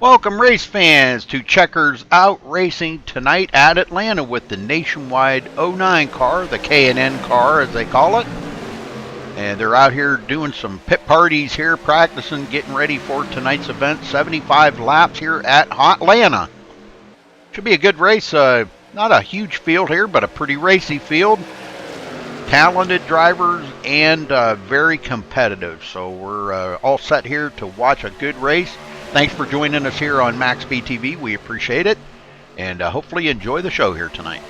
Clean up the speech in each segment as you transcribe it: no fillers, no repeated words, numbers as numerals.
Welcome, race fans, to Checkers Out Racing tonight at Atlanta with the nationwide '09 car, the K&N car as they call it. And they're out here doing some pit parties here, practicing, getting ready for tonight's event. 75 laps here at Atlanta. Should be a good race. Not a huge field here, but a pretty racy field. Talented drivers and very competitive. So we're all set here to watch a good race. Thanks for joining us here on MaxSpeedTV. We appreciate it, and hopefully enjoy the show here tonight.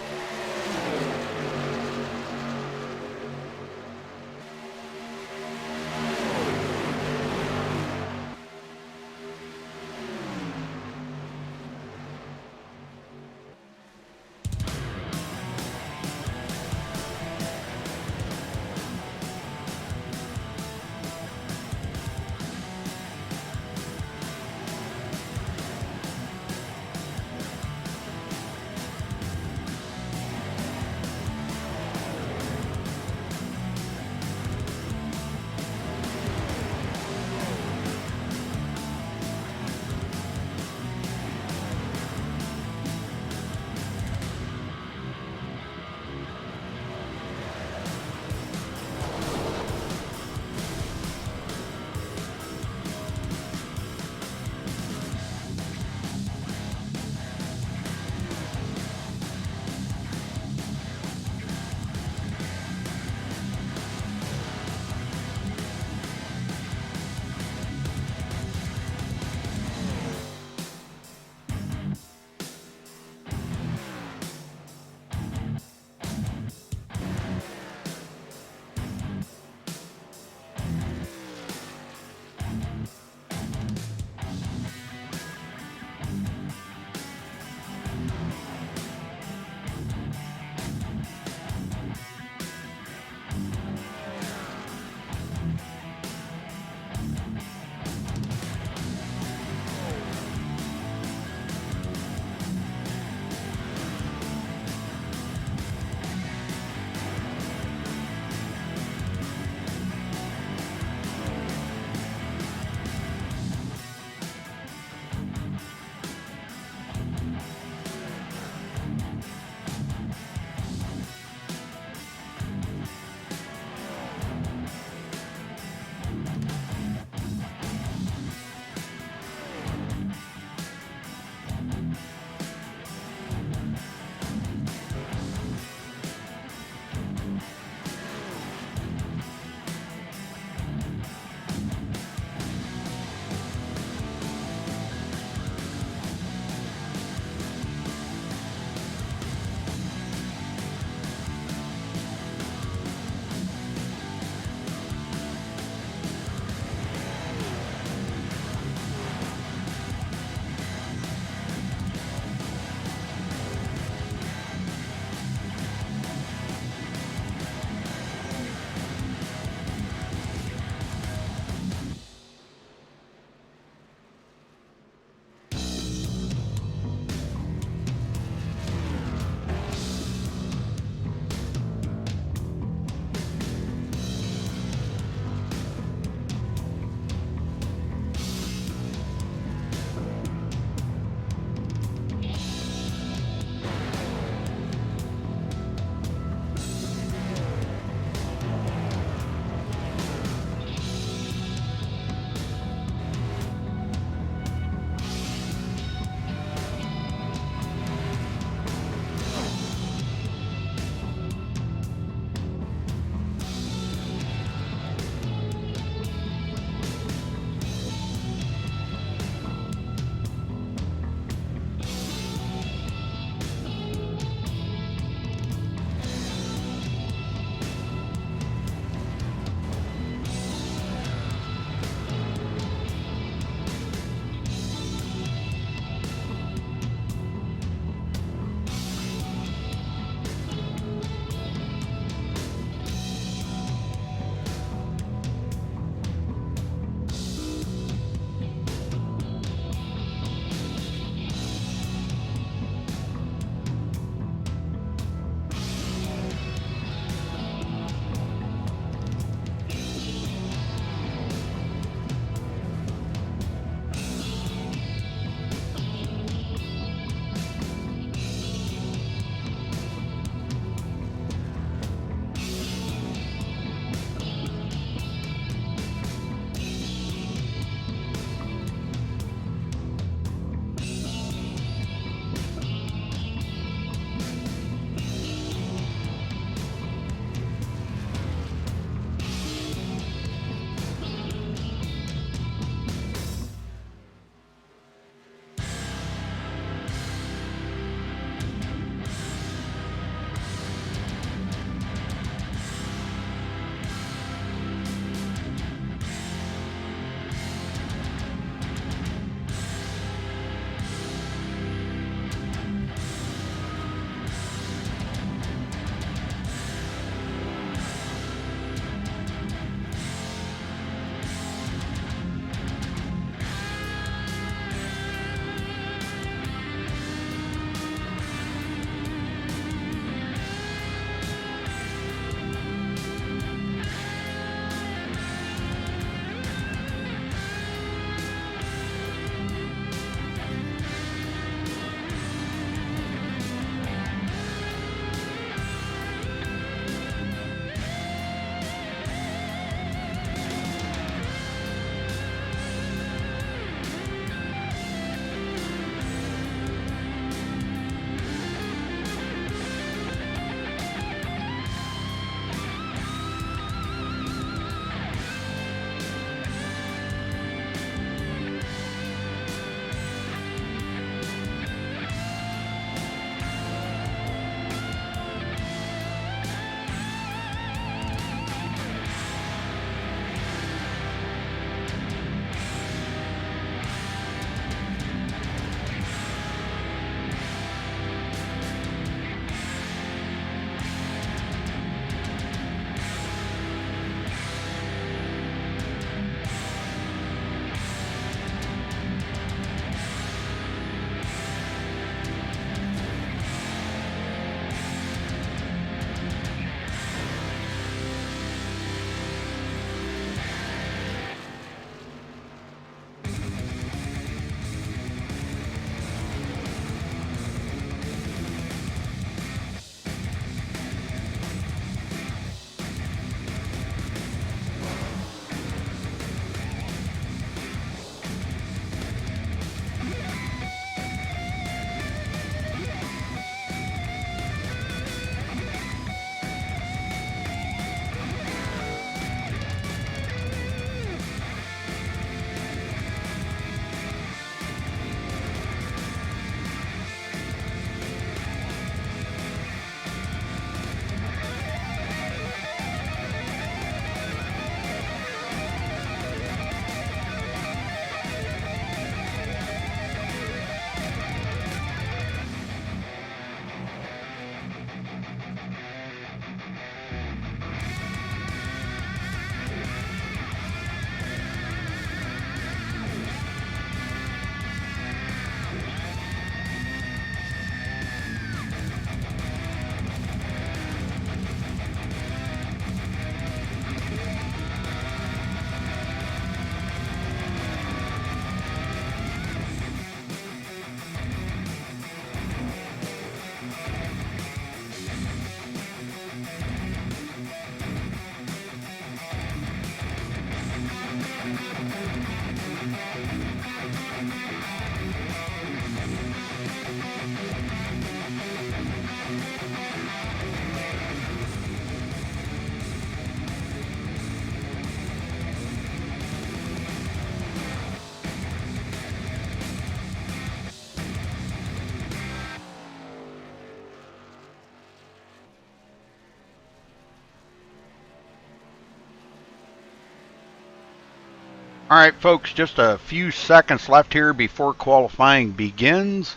All right, folks, just a few seconds left here before qualifying begins.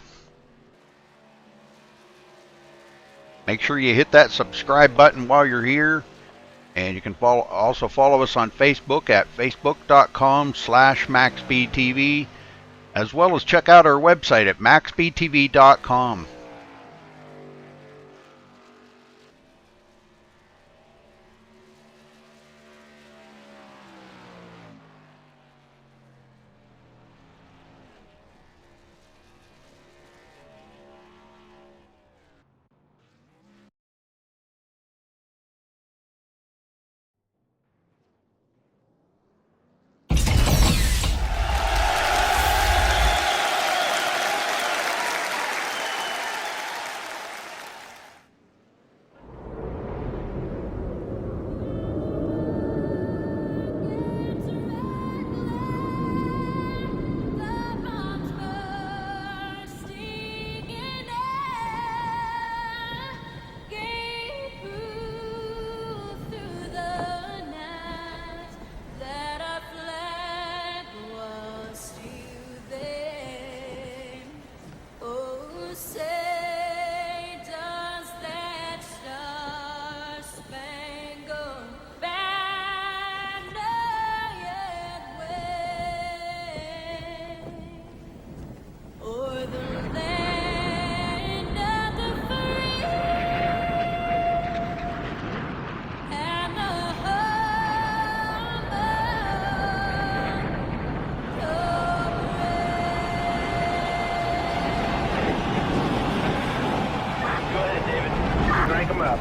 Make sure you hit that subscribe button while you're here. And you can also follow us on Facebook at facebook.com/MaxSpeedTV, as well as check out our website at MaxSpeedTV.com.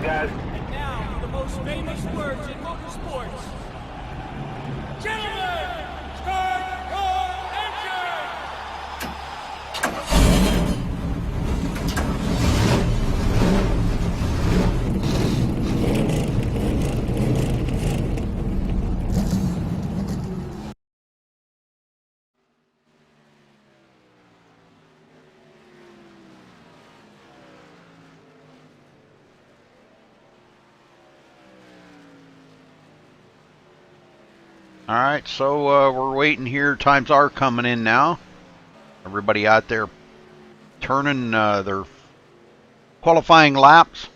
Guys. And now, the most famous words in motorsports. Gentlemen, start your engine! All right, so we're waiting here. Times are coming in now. Everybody out there turning their qualifying laps.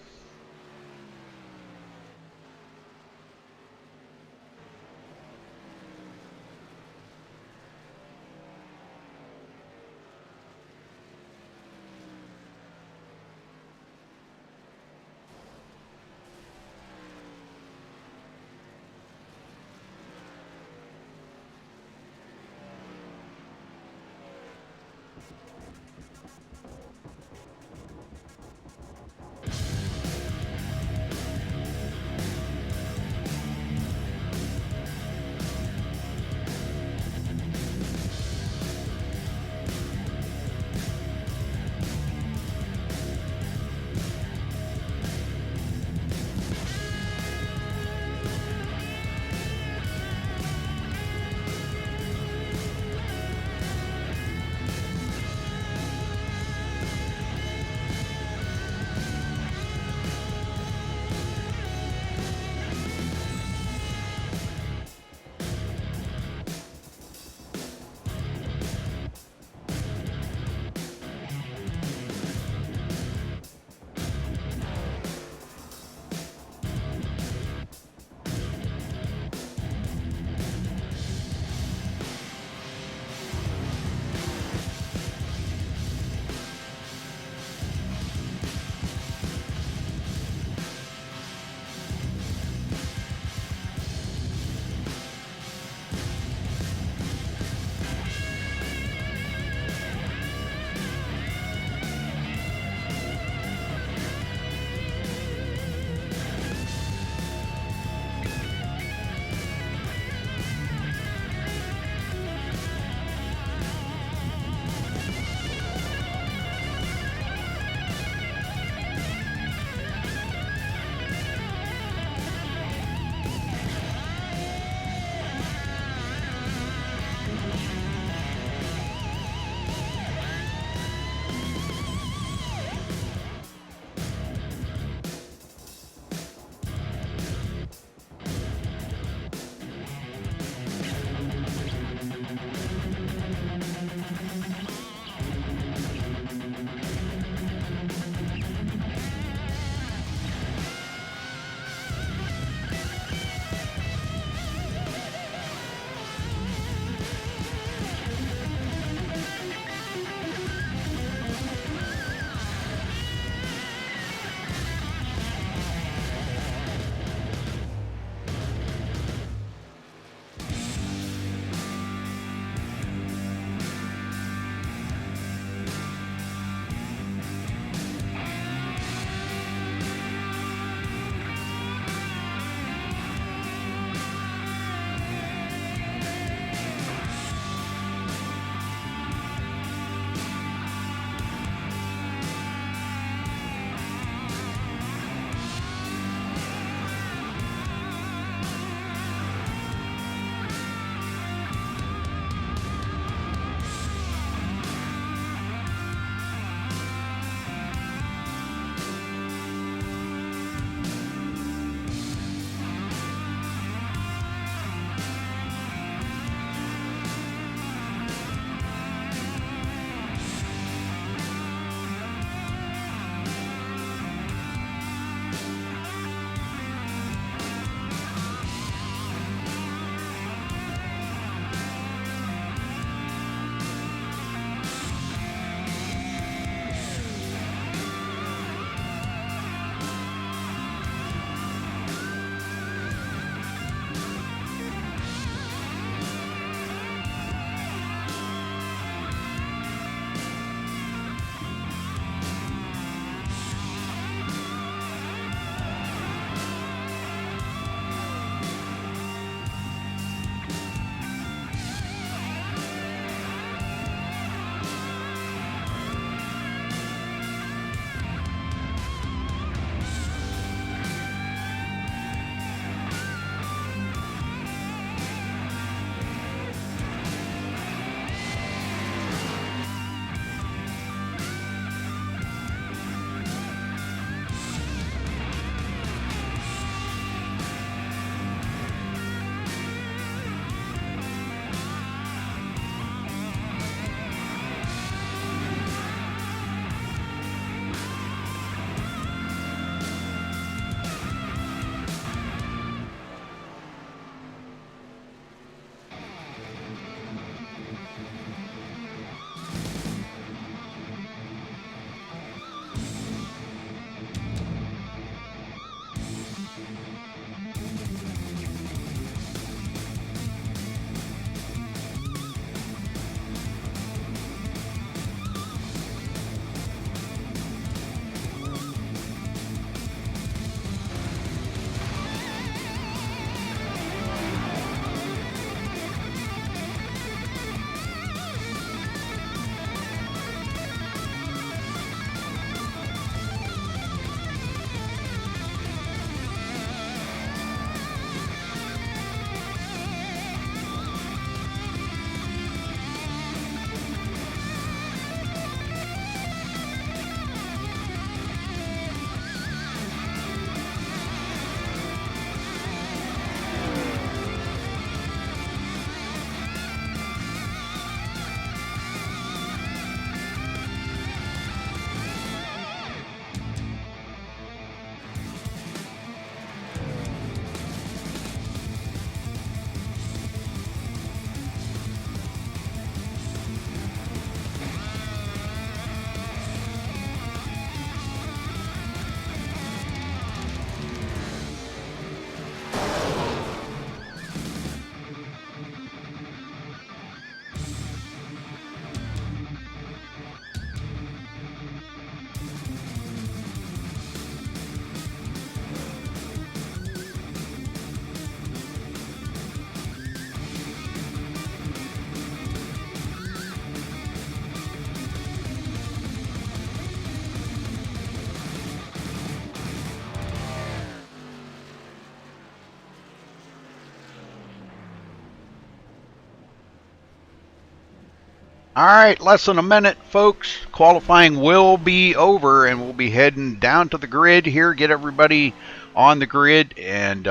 All right, less than a minute, folks. Qualifying will be over, and we'll be heading down to the grid here, get everybody on the grid, and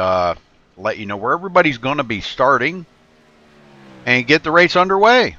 let you know where everybody's going to be starting, and get the race underway.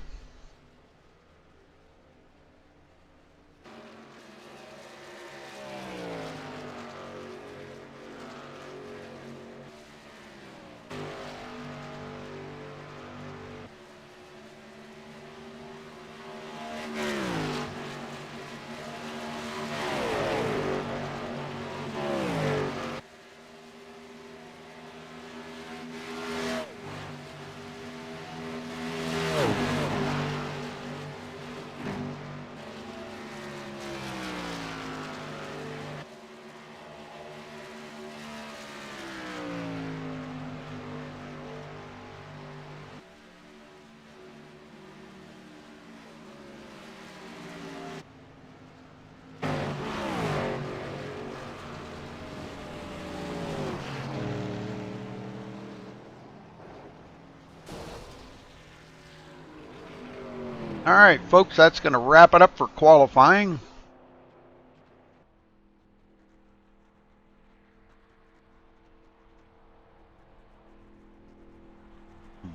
All right, folks, that's going to wrap it up for qualifying.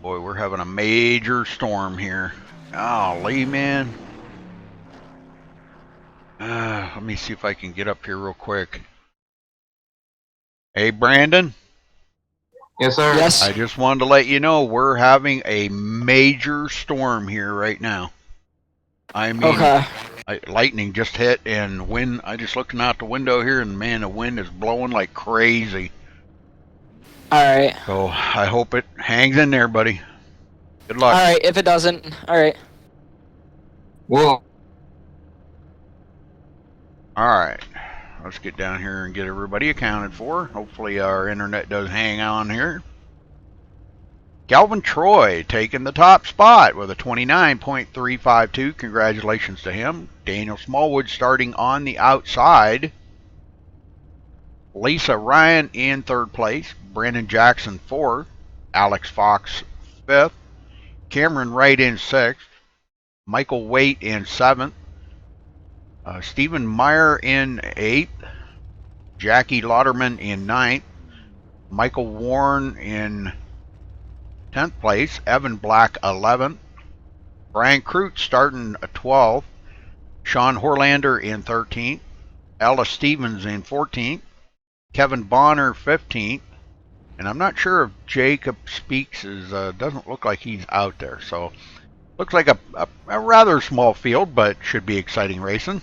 Boy, we're having a major storm here. Golly, man. Let me see if I can get up here real quick. Hey, Brandon. Yes, sir. Yes. I just wanted to let you know we're having a major storm here right now. I mean, Okay. lightning just hit and wind. I just looking out the window here, and man, the wind is blowing like crazy. All right. So I hope it hangs in there, buddy. Good luck. All right. If it doesn't, all right. Whoa. All right. Let's get down here and get everybody accounted for. Hopefully our internet does hang on here. Calvin Troy taking the top spot with a 29.352. Congratulations to him. Daniel Smallwood starting on the outside. Lisa Ryan in third place. Brandon Jackson fourth. Alex Fox fifth. Cameron Wright in sixth. Michael Waite in seventh. Stephen Meyer in eighth. Jackie Lauderman in ninth. Michael Warren in 10th place. Evan Black 11th. Brian Crute starting 12th. Sean Horlander in 13th. Ella Stevens in 14th. Kevin Bonner 15th. And I'm not sure if Jacob Speaks is doesn't look like he's out there. So looks like a rather small field, but should be exciting racing.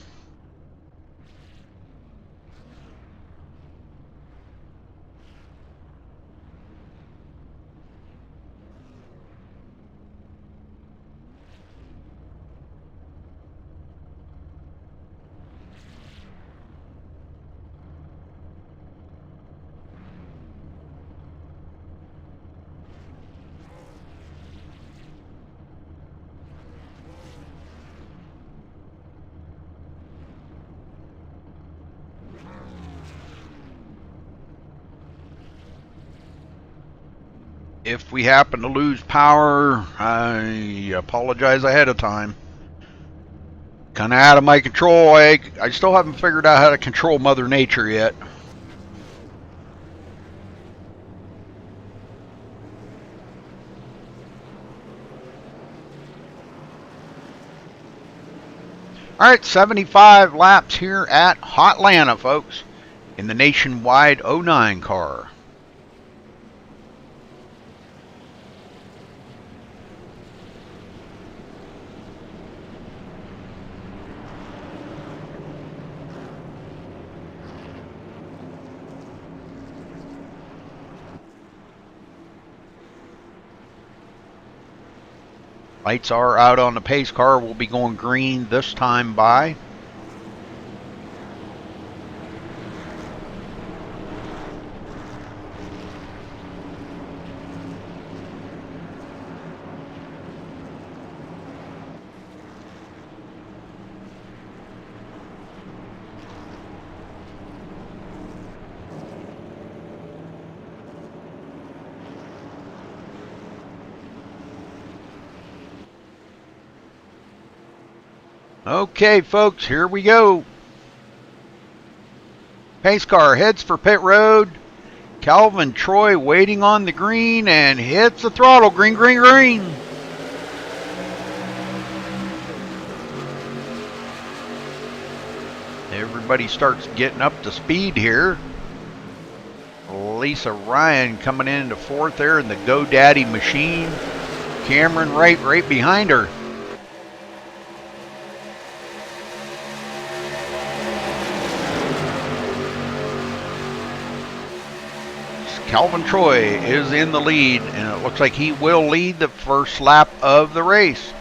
If we happen to lose power, I apologize ahead of time. Kind of out of my control. I still haven't figured out how to control Mother Nature yet. All right, 75 laps here at Hotlanta, folks, in the Nationwide 09 car. Lights are out on the pace car. We'll be going green this time by. Okay, folks, here we go. Pace car heads for pit road. Calvin Troy waiting on the green and hits the throttle. Green, green, green. Everybody starts getting up to speed here. Lisa Ryan coming into fourth there in the GoDaddy machine. Cameron Wright right behind her. Calvin Troy is in the lead, and it looks like he will lead the first lap of the race.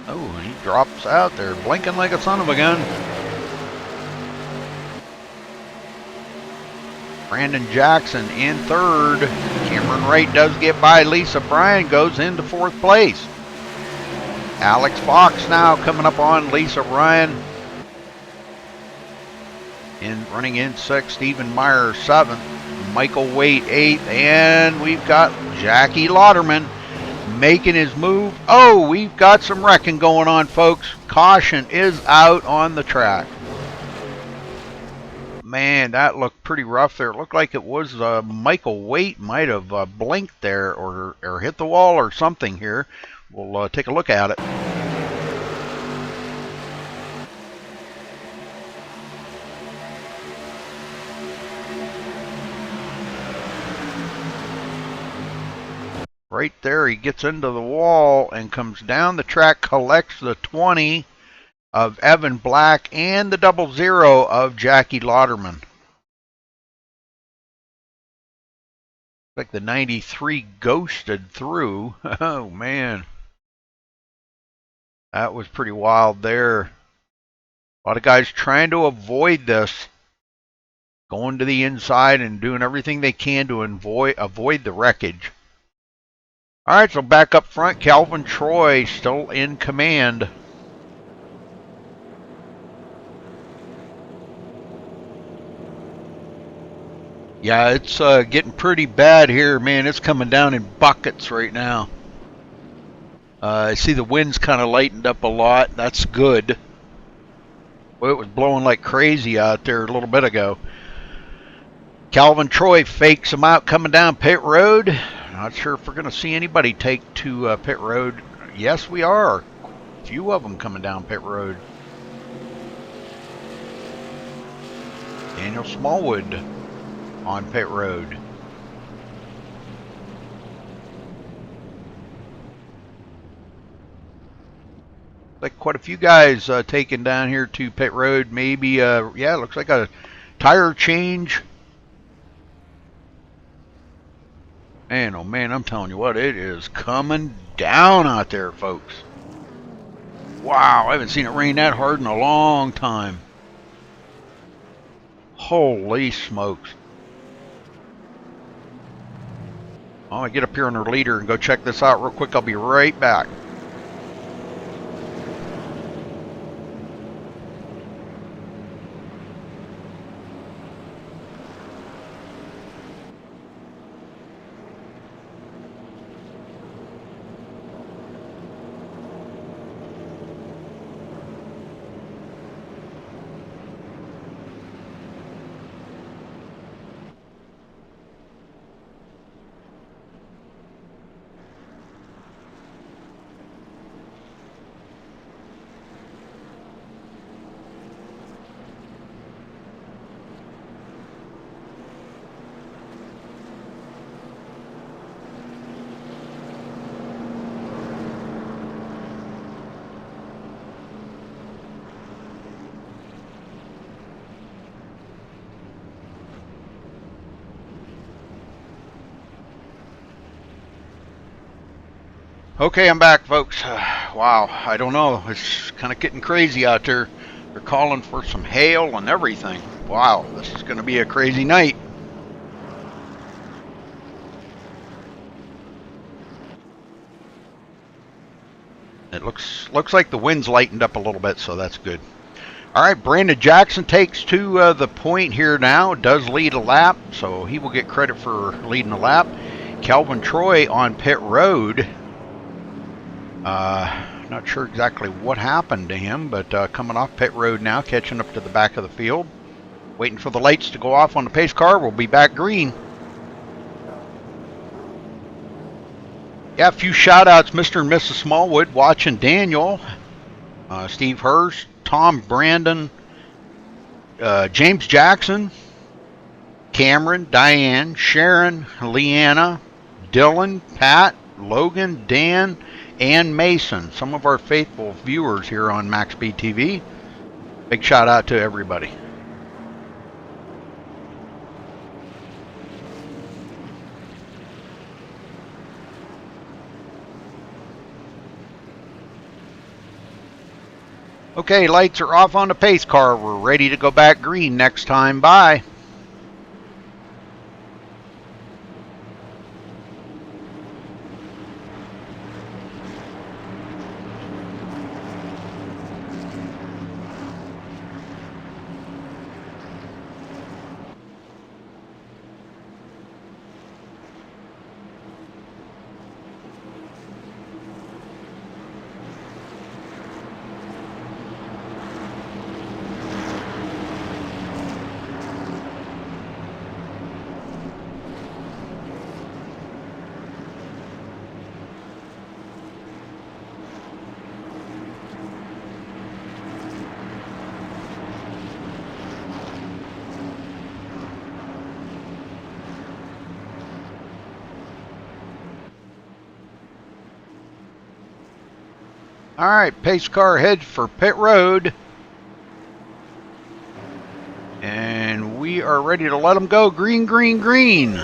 Oh, he drops out there, blinking like a son of a gun. Brandon Jackson in third. Cameron Wright does get by. Lisa Bryan goes into fourth place. Alex Fox now coming up on Lisa Ryan. Running in sixth, Stephen Meyer seventh, Michael Waite eighth, and we've got Jackie Lauderman making his move. Oh, we've got some wrecking going on, folks. Caution is out on the track. Man, that looked pretty rough there. It looked like it was Michael Waite might have blinked there or hit the wall or something here. We'll take a look at it. Right there, he gets into the wall and comes down the track, collects the 20 of Evan Black and the 00 of Jackie Lauderman. Like the 93 ghosted through. Oh, man. That was pretty wild there. A lot of guys trying to avoid this. Going to the inside and doing everything they can to avoid the wreckage. All right, so back up front, Calvin Troy still in command. Yeah, it's getting pretty bad here, man. It's coming down in buckets right now. I see the wind's kind of lightened up a lot. That's good. Well, it was blowing like crazy out there a little bit ago. Calvin Troy fakes him out coming down pit road. Not sure if we're going to see anybody take to pit road. Yes, we are. A few of them coming down pit road. Daniel Smallwood on pit road. Like quite a few guys taken down here to pit road. Maybe, yeah, it looks like a tire change. Man, oh man, I'm telling you what, it is coming down out there, folks. Wow, I haven't seen it rain that hard in a long time. Holy smokes. I'm going to get up here on our leader and go check this out real quick. I'll be right back. Okay, I'm back, folks. Wow, I don't know. It's kind of getting crazy out there. They're calling for some hail and everything. Wow, this is going to be a crazy night. It looks like the wind's lightened up a little bit, so that's good. All right, Brandon Jackson takes to the point here now. Does lead a lap, so he will get credit for leading a lap. Calvin Troy on pit road. Not sure exactly what happened to him, but coming off pit road now, catching up to the back of the field. Waiting for the lights to go off on the pace car. We'll be back green. Yeah, a few shout outs. Mr. and Mrs. Smallwood watching Daniel, Steve Hurst, Tom Brandon, James Jackson, Cameron, Diane, Sharon, Leanna, Dylan, Pat, Logan, Dan, and Mason. Some of our faithful viewers here on MaxSpeedTV. Big shout out to everybody. Okay, lights are off on the pace car. We're ready to go back green next time by. All right, pace car heads for pit road. And we are ready to let them go. Green, green, green.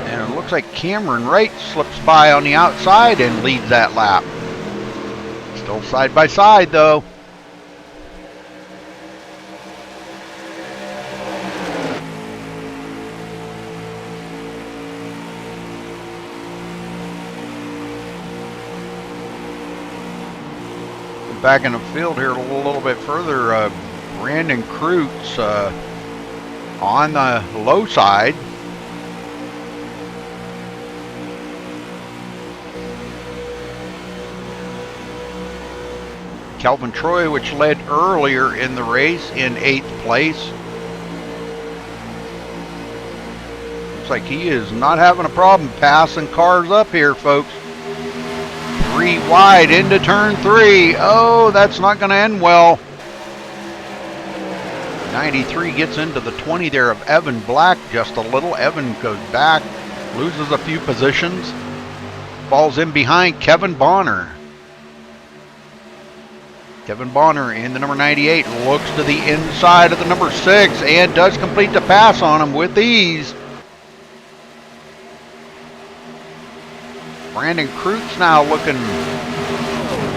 And it looks like Cameron Wright slips by on the outside and leads that lap. Still side by side though. Back in the field here a little bit further, Brandon Kreutz on the low side. Calvin Troy, which led earlier in the race, in 8th place. Looks like he is not having a problem passing cars up here, folks. 3 wide into turn 3. Oh, that's not going to end well. 93 gets into the 20 there of Evan Black just a little. Evan goes back, loses a few positions, falls in behind Kevin Bonner. Kevin Bonner in the number 98 looks to the inside of the number 6 and does complete the pass on him with ease. Brandon Kreutz now looking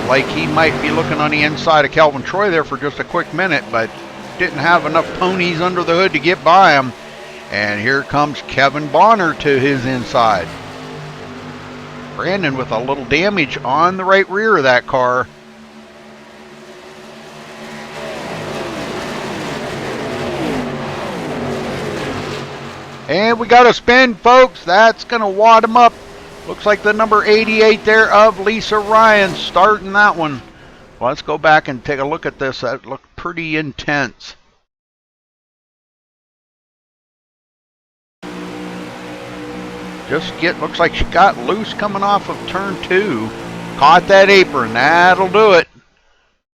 like he might be looking on the inside of Calvin Troy there for just a quick minute, but didn't have enough ponies under the hood to get by him. And here comes Kevin Bonner to his inside. Brandon with a little damage on the right rear of that car. And we got a spin, folks. That's going to wad him up. Looks like the number 88 there of Lisa Ryan starting that one. Well, let's go back and take a look at this. That looked pretty intense. Looks like she got loose coming off of turn 2. Caught that apron. That'll do it.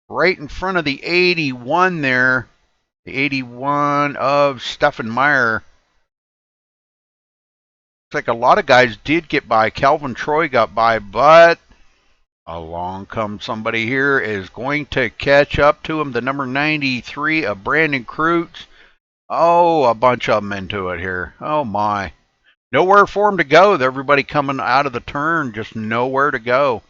Right in front of the 81 there. The 81 of Stefan Meyer. Looks like a lot of guys did get by. Calvin Troy got by, but along comes somebody here is going to catch up to him. The number 93 of Brandon Kreutz. Oh, a bunch of them into it here. Oh my. Nowhere for him to go. Everybody coming out of the turn, just nowhere to go.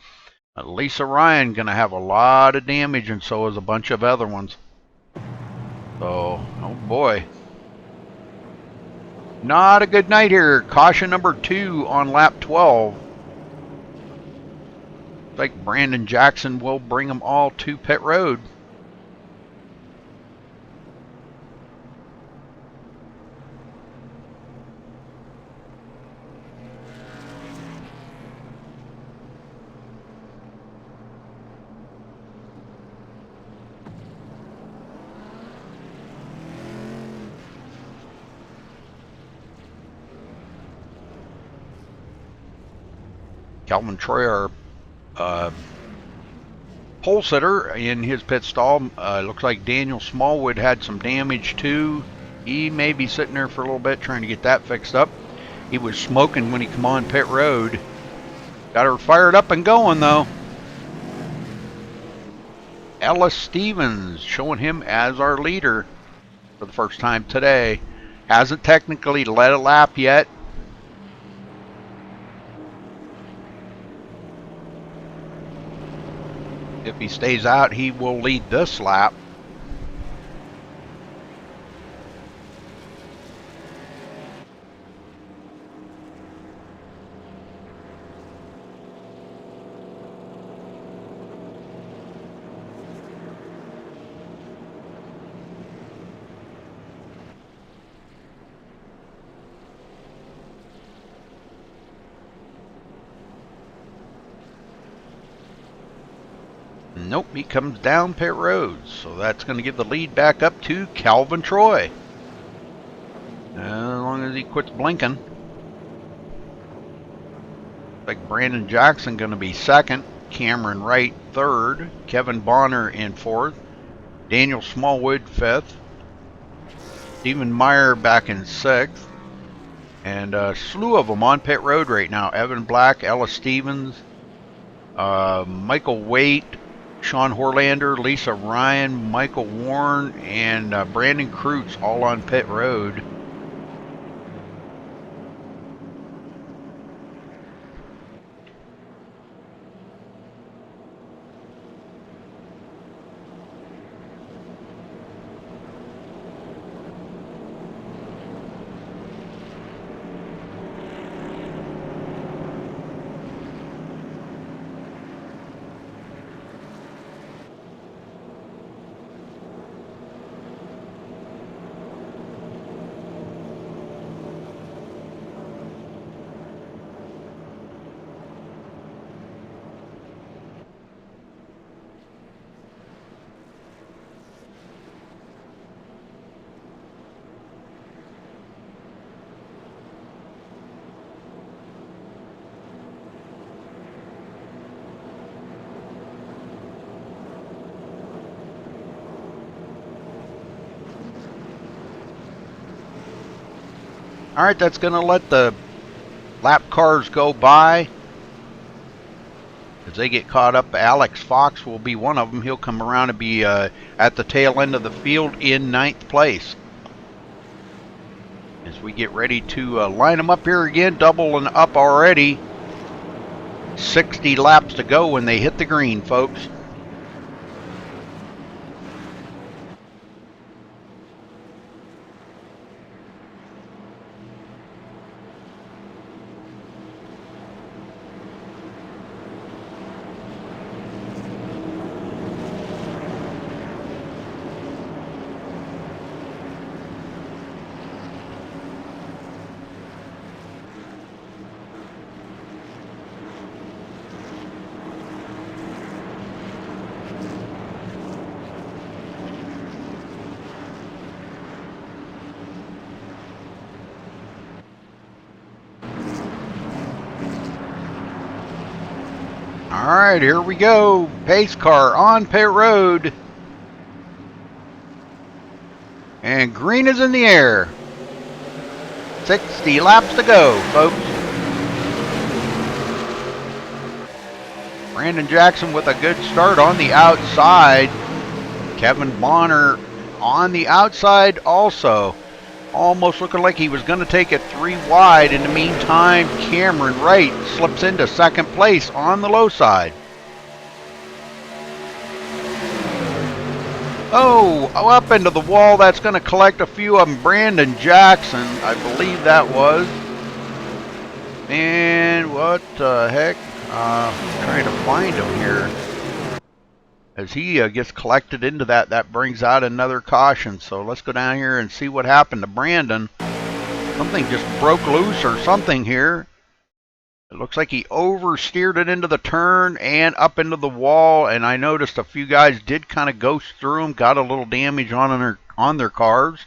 Lisa Ryan going to have a lot of damage, and so is a bunch of other ones. So, oh boy. Not a good night here. Caution number 2 on lap 12. Like Brandon Jackson will bring them all to pit road. Calvin Troy, our pole sitter in his pit stall. Looks like Daniel Smallwood had some damage too. He may be sitting there for a little bit trying to get that fixed up. He was smoking when he come on pit road. Got her fired up and going though. Ellis Stevens, showing him as our leader for the first time today. Hasn't technically led a lap yet. If he stays out, he will lead this lap. Nope, he comes down pit road, so that's going to give the lead back up to Calvin Troy. As long as he quits blinking. Like Brandon Jackson going to be second, Cameron Wright third, Kevin Bonner in fourth, Daniel Smallwood fifth, Stephen Meyer back in sixth, and a slew of them on pit road right now. Evan Black, Ellis Stevens, Michael Waite, Sean Horlander, Lisa Ryan, Michael Warren, and Brandon Kreutz all on pit road. All right, that's going to let the lap cars go by. As they get caught up, Alex Fox will be one of them. He'll come around and be at the tail end of the field in 9th place. As we get ready to line them up here again, doubling up already. 60 laps to go when they hit the green, folks. All right, here we go. Pace car on pit road. And green is in the air. 60 laps to go, folks. Brandon Jackson with a good start on the outside. Kevin Bonner on the outside also. Almost looking like he was going to take it 3 wide. In the meantime, Cameron Wright slips into second place on the low side. Oh, up into the wall. That's going to collect a few of them. Brandon Jackson, I believe that was. And what the heck? Trying to find him here. As he gets collected into that brings out another caution. So let's go down here and see what happened to Brandon. Something just broke loose or something here. It looks like he oversteered it into the turn and up into the wall. And I noticed a few guys did kind of ghost through him, got a little damage on their cars.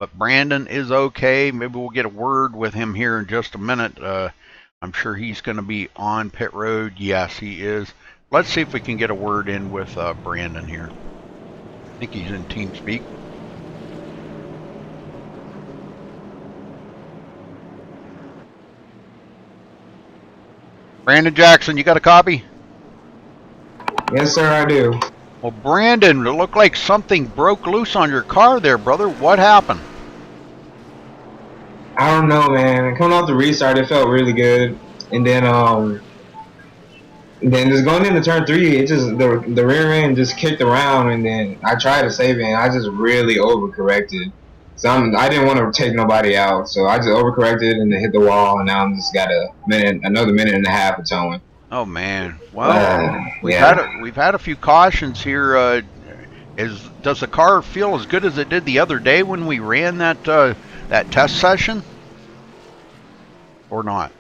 But Brandon is okay. Maybe we'll get a word with him here in just a minute. I'm sure he's going to be on pit road. Yes, he is. Let's see if we can get a word in with Brandon here. I think he's in TeamSpeak. Brandon Jackson, you got a copy? Yes, sir, I do. Well, Brandon, it looked like something broke loose on your car there, brother. What happened? I don't know, man. Coming off the restart, it felt really good, and then just going into turn 3, it just the rear end just kicked around, and then I tried to save it, and I just really overcorrected. So I didn't want to take nobody out, so I just overcorrected and then hit the wall, and now I'm just got another minute and a half of towing. Oh man, well, we've had a few cautions here. Does the car feel as good as it did the other day when we ran that test session, or not?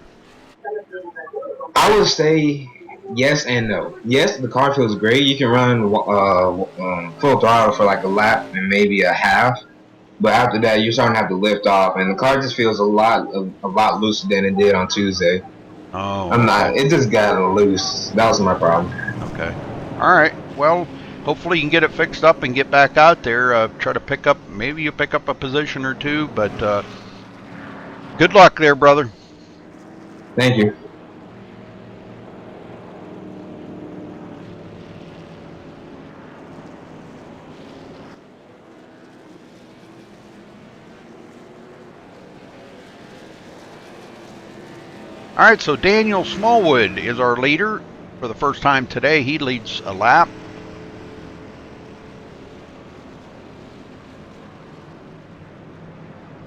I would say yes and no. Yes, the car feels great. You can run full throttle for like a lap and maybe a half, but after that you're starting to have to lift off, and the car just feels a lot looser than it did on Tuesday. Oh, it just got loose. That was my problem. Okay. All right. Well, hopefully you can get it fixed up and get back out there. Try to maybe you pick up a position or two, but good luck there, brother. Thank you. All right, so Daniel Smallwood is our leader for the first time today. He leads a lap.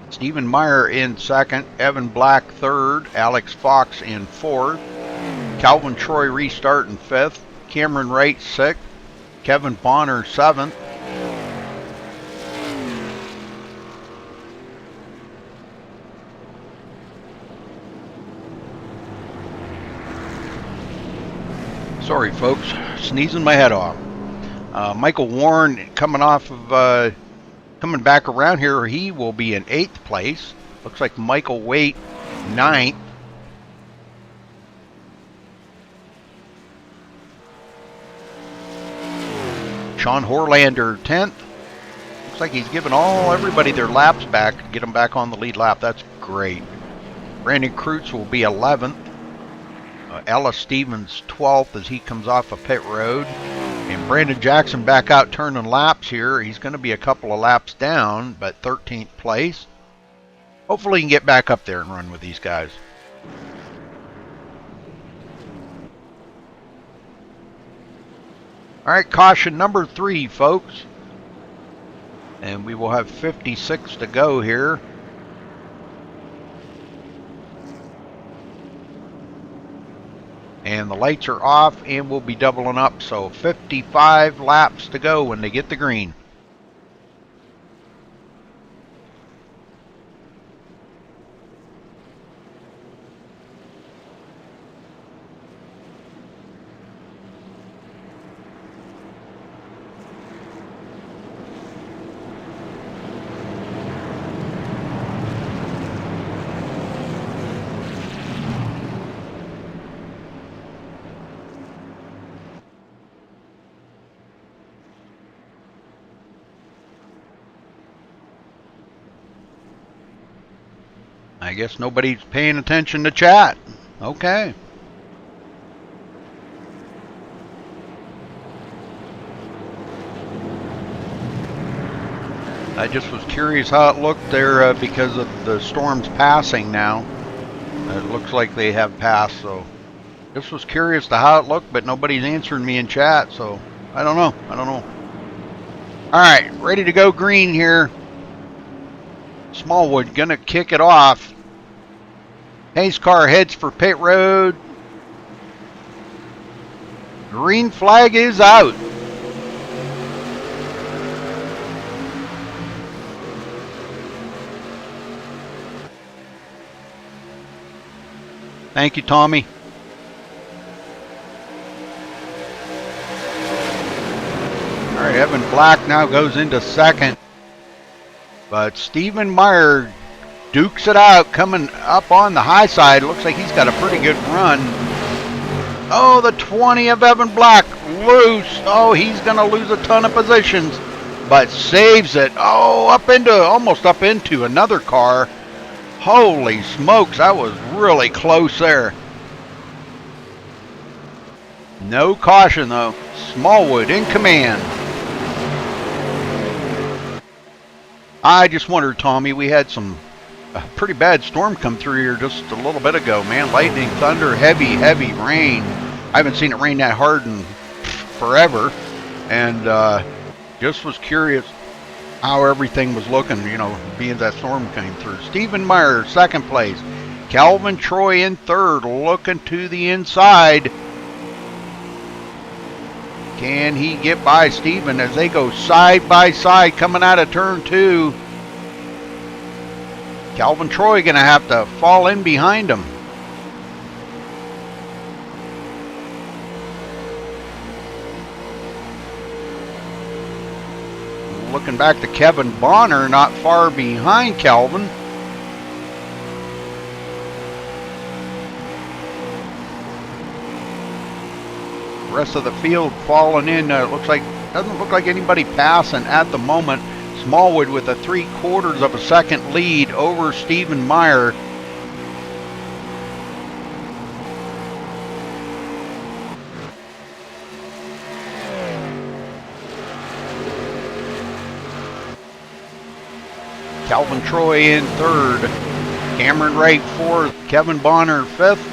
Stephen Meyer in second, Evan Black third, Alex Fox in fourth, Calvin Troy restart in fifth, Cameron Wright sixth, Kevin Bonner seventh, sorry folks, sneezing my head off. Michael Warren coming back around here, he will be in 8th place. Looks like Michael Waite 9th. Sean Horlander 10th. Looks like he's giving everybody their laps back to get them back on the lead lap. That's great. Brandon Kreutz will be 11th. Ella Stevens 12th as he comes off of pit road. And Brandon Jackson back out turning laps here. He's going to be a couple of laps down, but 13th place. Hopefully he can get back up there and run with these guys. All right, caution number 3, folks. And we will have 56 to go here. And the lights are off and we'll be doubling up, so 55 laps to go when they get the green. I guess nobody's paying attention to chat. Okay. I just was curious how it looked there because of the storms passing now. It looks like they have passed, so just was curious to how it looked, but nobody's answering me in chat, so I don't know. All right, ready to go green here. Smallwood gonna kick it off. Hayes' car heads for pit road. Green flag is out. Thank you, Tommy. All right, Evan Black now goes into second. But Stephen Meyer dukes it out, coming up on the high side. Looks like he's got a pretty good run. Oh, the 20 of Evan Black loose. Oh, he's going to lose a ton of positions, but saves it. Oh, almost up into another car. Holy smokes, that was really close there. No caution, though. Smallwood in command. I just wondered, Tommy, we had a pretty bad storm come through here just a little bit ago, man. Lightning, thunder, heavy rain. I haven't seen it rain that hard in forever. And just was curious how everything was looking, you know, being that storm came through. Stephen Meyer, second place. Calvin Troy in third, looking to the inside. Can he get by Stephen as they go side by side coming out of turn 2? Calvin Troy going to have to fall in behind him. Looking back to Kevin Bonner, not far behind Calvin. Rest of the field falling in. Doesn't look like anybody passing at the moment. Smallwood with a 3/4 of a second lead over Stephen Meyer. Calvin Troy in third. Cameron Wright fourth. Kevin Bonner fifth.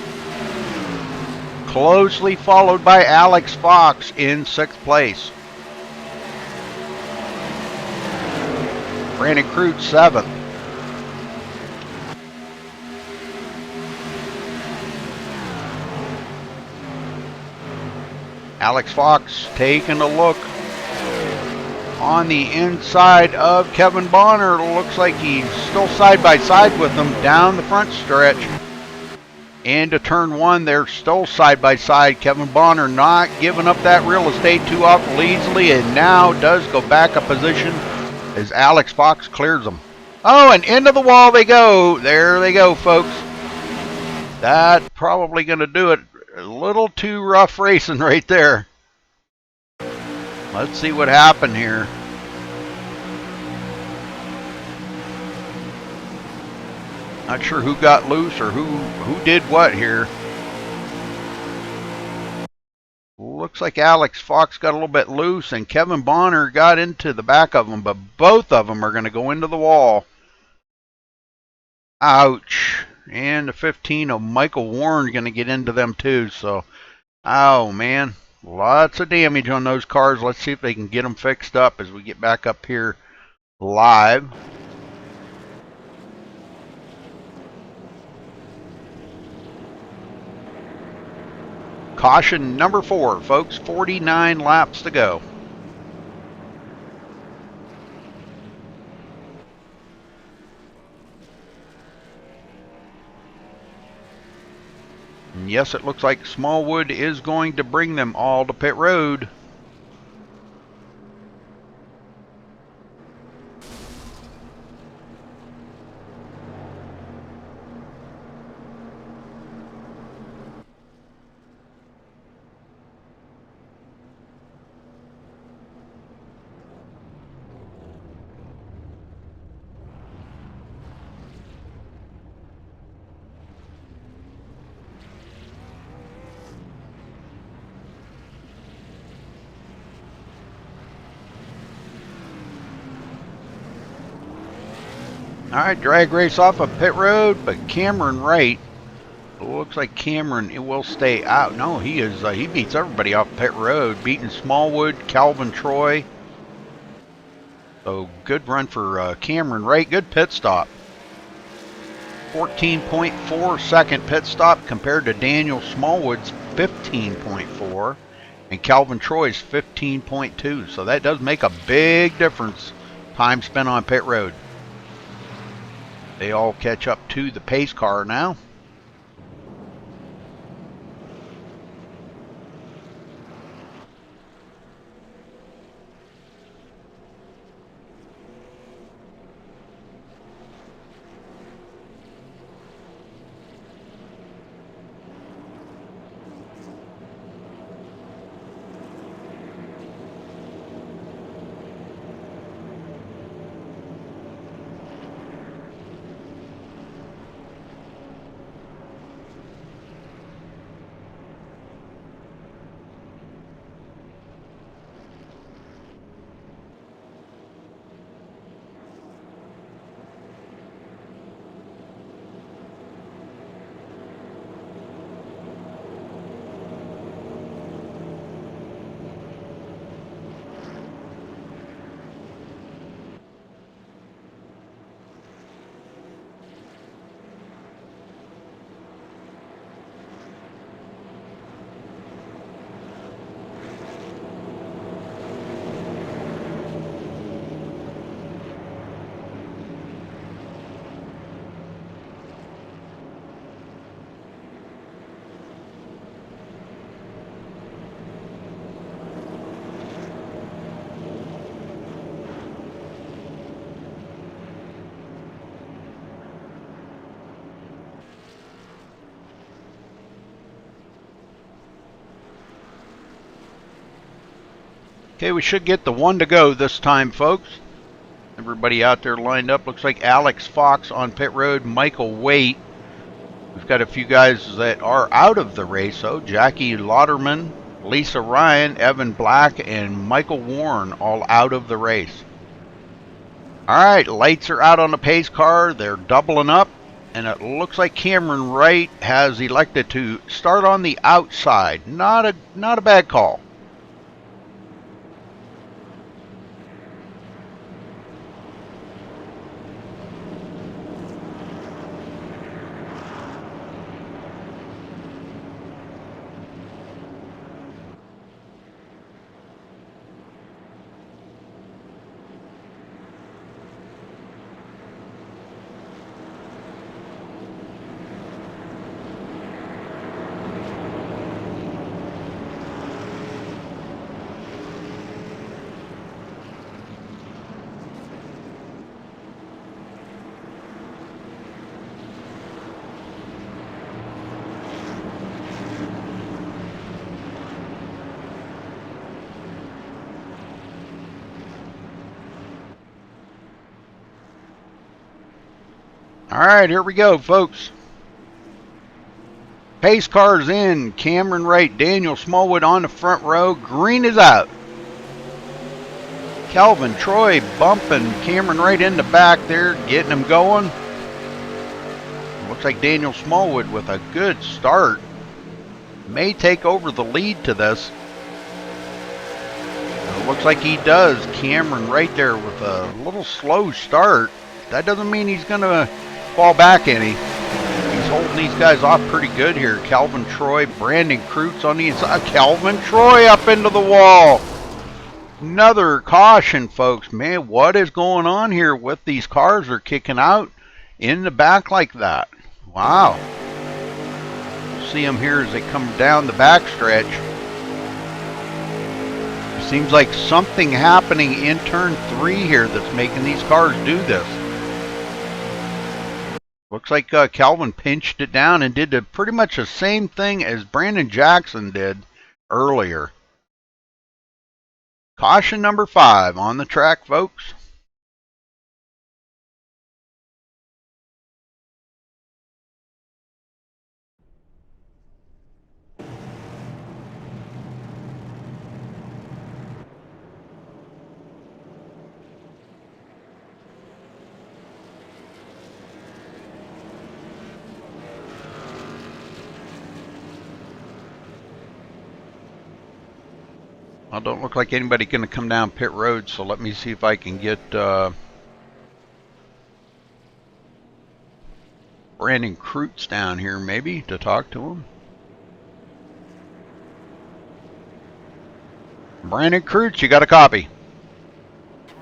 Closely followed by Alex Fox in sixth place. Brandon Crute seventh. Alex Fox taking a look on the inside of Kevin Bonner. Looks like he's still side by side with him down the front stretch. Into turn 1, they're still side by side. Kevin Bonner not giving up that real estate too often easily, and now does go back a position as Alex Fox clears them. Oh, and into the wall they go. There they go, folks. That's probably going to do it. A little too rough racing right there. Let's see what happened here. Not sure who got loose or who did what here. Looks like Alex Fox got a little bit loose and Kevin Bonner got into the back of him, but both of them are going to go into the wall. Ouch. And the 15 of Michael Warren going to get into them too. So, oh man, lots of damage on those cars. Let's see if they can get them fixed up as we get back up here live. Caution number 4, folks. 49 laps to go. And yes, it looks like Smallwood is going to bring them all to pit road. All right, drag race off of pit road, but Cameron Wright, looks like Cameron, it will stay out. No, he beats everybody off pit road, beating Smallwood, Calvin Troy. So good run for Cameron Wright. Good pit stop. 14.4 second pit stop compared to Daniel Smallwood's 15.4 and Calvin Troy's 15.2. So that does make a big difference. Time spent on pit road. They all catch up to the pace car now. Okay, we should get the one to go this time, folks. Everybody out there lined up. Looks like Alex Fox on pit road, Michael Waite. We've got a few guys that are out of the race, though. Jackie Lauderman, Lisa Ryan, Evan Black, and Michael Warren all out of the race. All right, lights are out on the pace car. They're doubling up, and it looks like Cameron Wright has elected to start on the outside. Not a bad call. All right, here we go, folks. Pace car's in. Cameron Wright, Daniel Smallwood on the front row. Green is out. Calvin Troy bumping Cameron Wright in the back there, getting him going. Looks like Daniel Smallwood with a good start. May take over the lead to this. It looks like he does. Cameron right there with a little slow start. That doesn't mean he's going to fall back any. He's holding these guys off pretty good here. Calvin Troy, Brandon Kreutz on the inside. Calvin Troy up into the wall. Another caution, folks. Man, what is going on here with these cars? They're kicking out in the back like that. Wow. See them here as they come down the backstretch. It seems like something happening in turn 3 here that's making these cars do this. Looks like Calvin pinched it down and did pretty much the same thing as Brandon Jackson did earlier. Caution number 5 on the track, folks. Well, don't look like anybody going to come down pit road, so let me see if I can get Brandon Kreutz down here maybe to talk to him. Brandon Kreutz, you got a copy?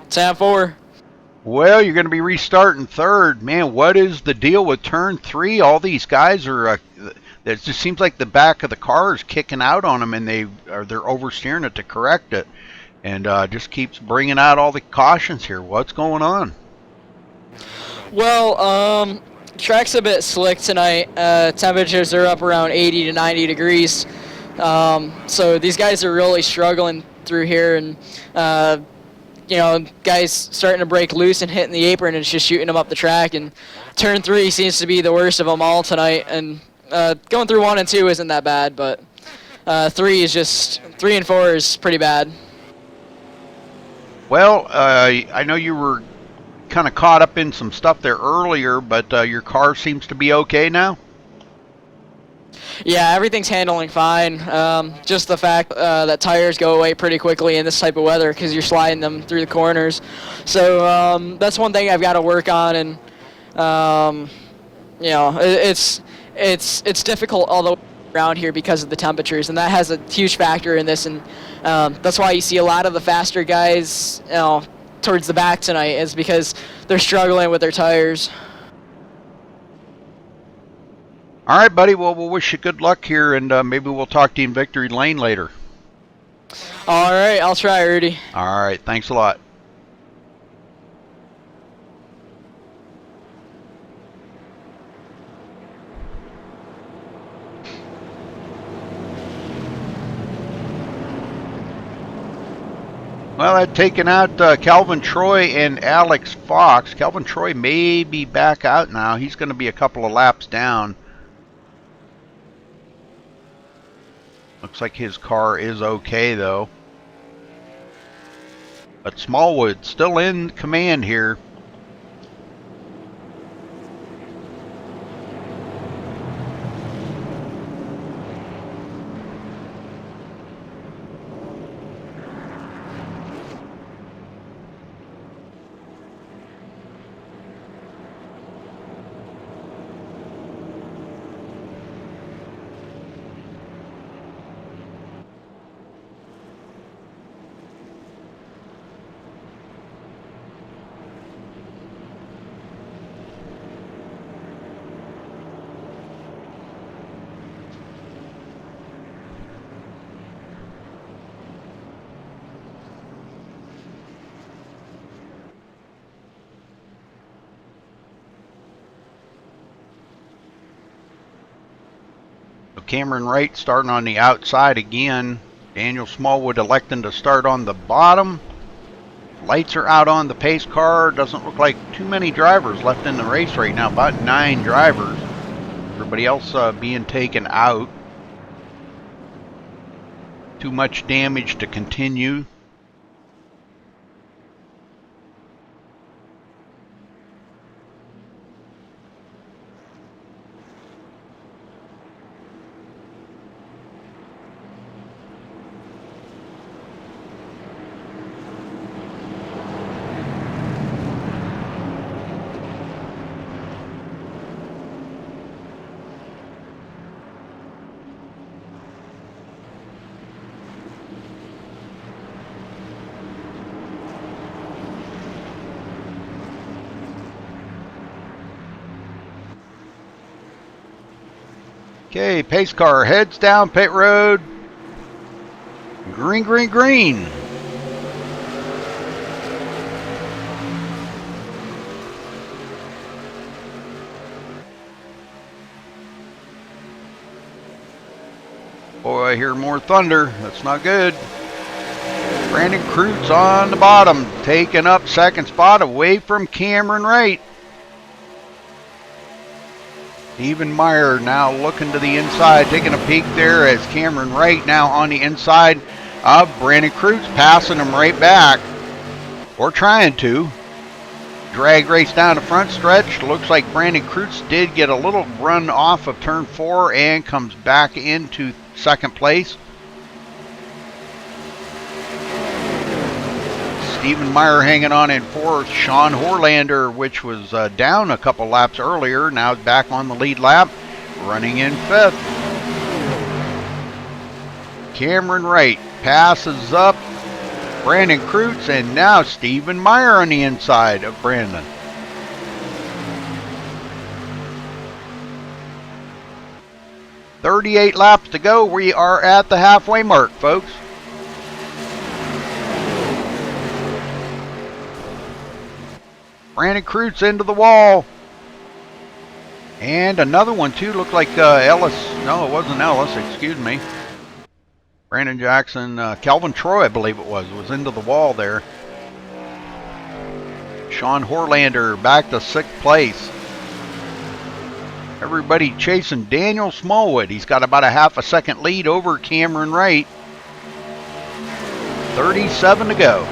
10-4. Well, you're going to be restarting third. Man, what is the deal with turn 3? All these guys are... it just seems like the back of the car is kicking out on them, and they're oversteering it to correct it. And just keeps bringing out all the cautions here. What's going on? Well, track's a bit slick tonight. Temperatures are up around 80 to 90 degrees. So these guys are really struggling through here, and guys starting to break loose and hitting the apron, and it's just shooting them up the track. And turn 3 seems to be the worst of them all tonight. And going through 1 and 2 isn't that bad, but 3 and 4 is pretty bad. Well, I know you were kind of caught up in some stuff there earlier, but your car seems to be okay now? Yeah, everything's handling fine. Just the fact that tires go away pretty quickly in this type of weather because you're sliding them through the corners. So that's one thing I've got to work on, and it's difficult all the way around here because of the temperatures, and that has a huge factor in this. And that's why you see a lot of the faster guys, towards the back tonight, is because they're struggling with their tires. All right, buddy. Well, we'll wish you good luck here, and maybe we'll talk to you in Victory Lane later. All right, I'll try, Rudy. All right, thanks a lot. Well, I've taken out Calvin Troy and Alex Fox. Calvin Troy may be back out now. He's going to be a couple of laps down. Looks like his car is okay, though. But Smallwood still in command here. Cameron Wright starting on the outside again. Daniel Smallwood electing to start on the bottom. Lights are out on the pace car. Doesn't look like too many drivers left in the race right now. About 9 drivers. Everybody else being taken out. Too much damage to continue. Okay, pace car heads down pit road. Green, green, green. Boy, I hear more thunder. That's not good. Brandon Kreutz on the bottom, taking up second spot away from Cameron Wright. Stephen Meyer now looking to the inside, taking a peek there as Cameron Wright now on the inside of Brandon Kreutz, passing him right back, or trying to. Drag race down the front stretch. Looks like Brandon Kreutz did get a little run off of turn 4 and comes back into second place. Stephen Meyer hanging on in fourth. Sean Horlander, which was down a couple laps earlier, now back on the lead lap, running in fifth. Cameron Wright passes up Brandon Kreutz, and now Stephen Meyer on the inside of Brandon. "38 laps to go. We are at the halfway mark, folks." Brandon Kreutz into the wall. And another one, too. Looked like Ellis. No, it wasn't Ellis. Excuse me. Brandon Jackson. Calvin Troy, I believe it was into the wall there. Sean Horlander back to sixth place. Everybody chasing Daniel Smallwood. He's got about a half a second lead over Cameron Wright. 37 to go.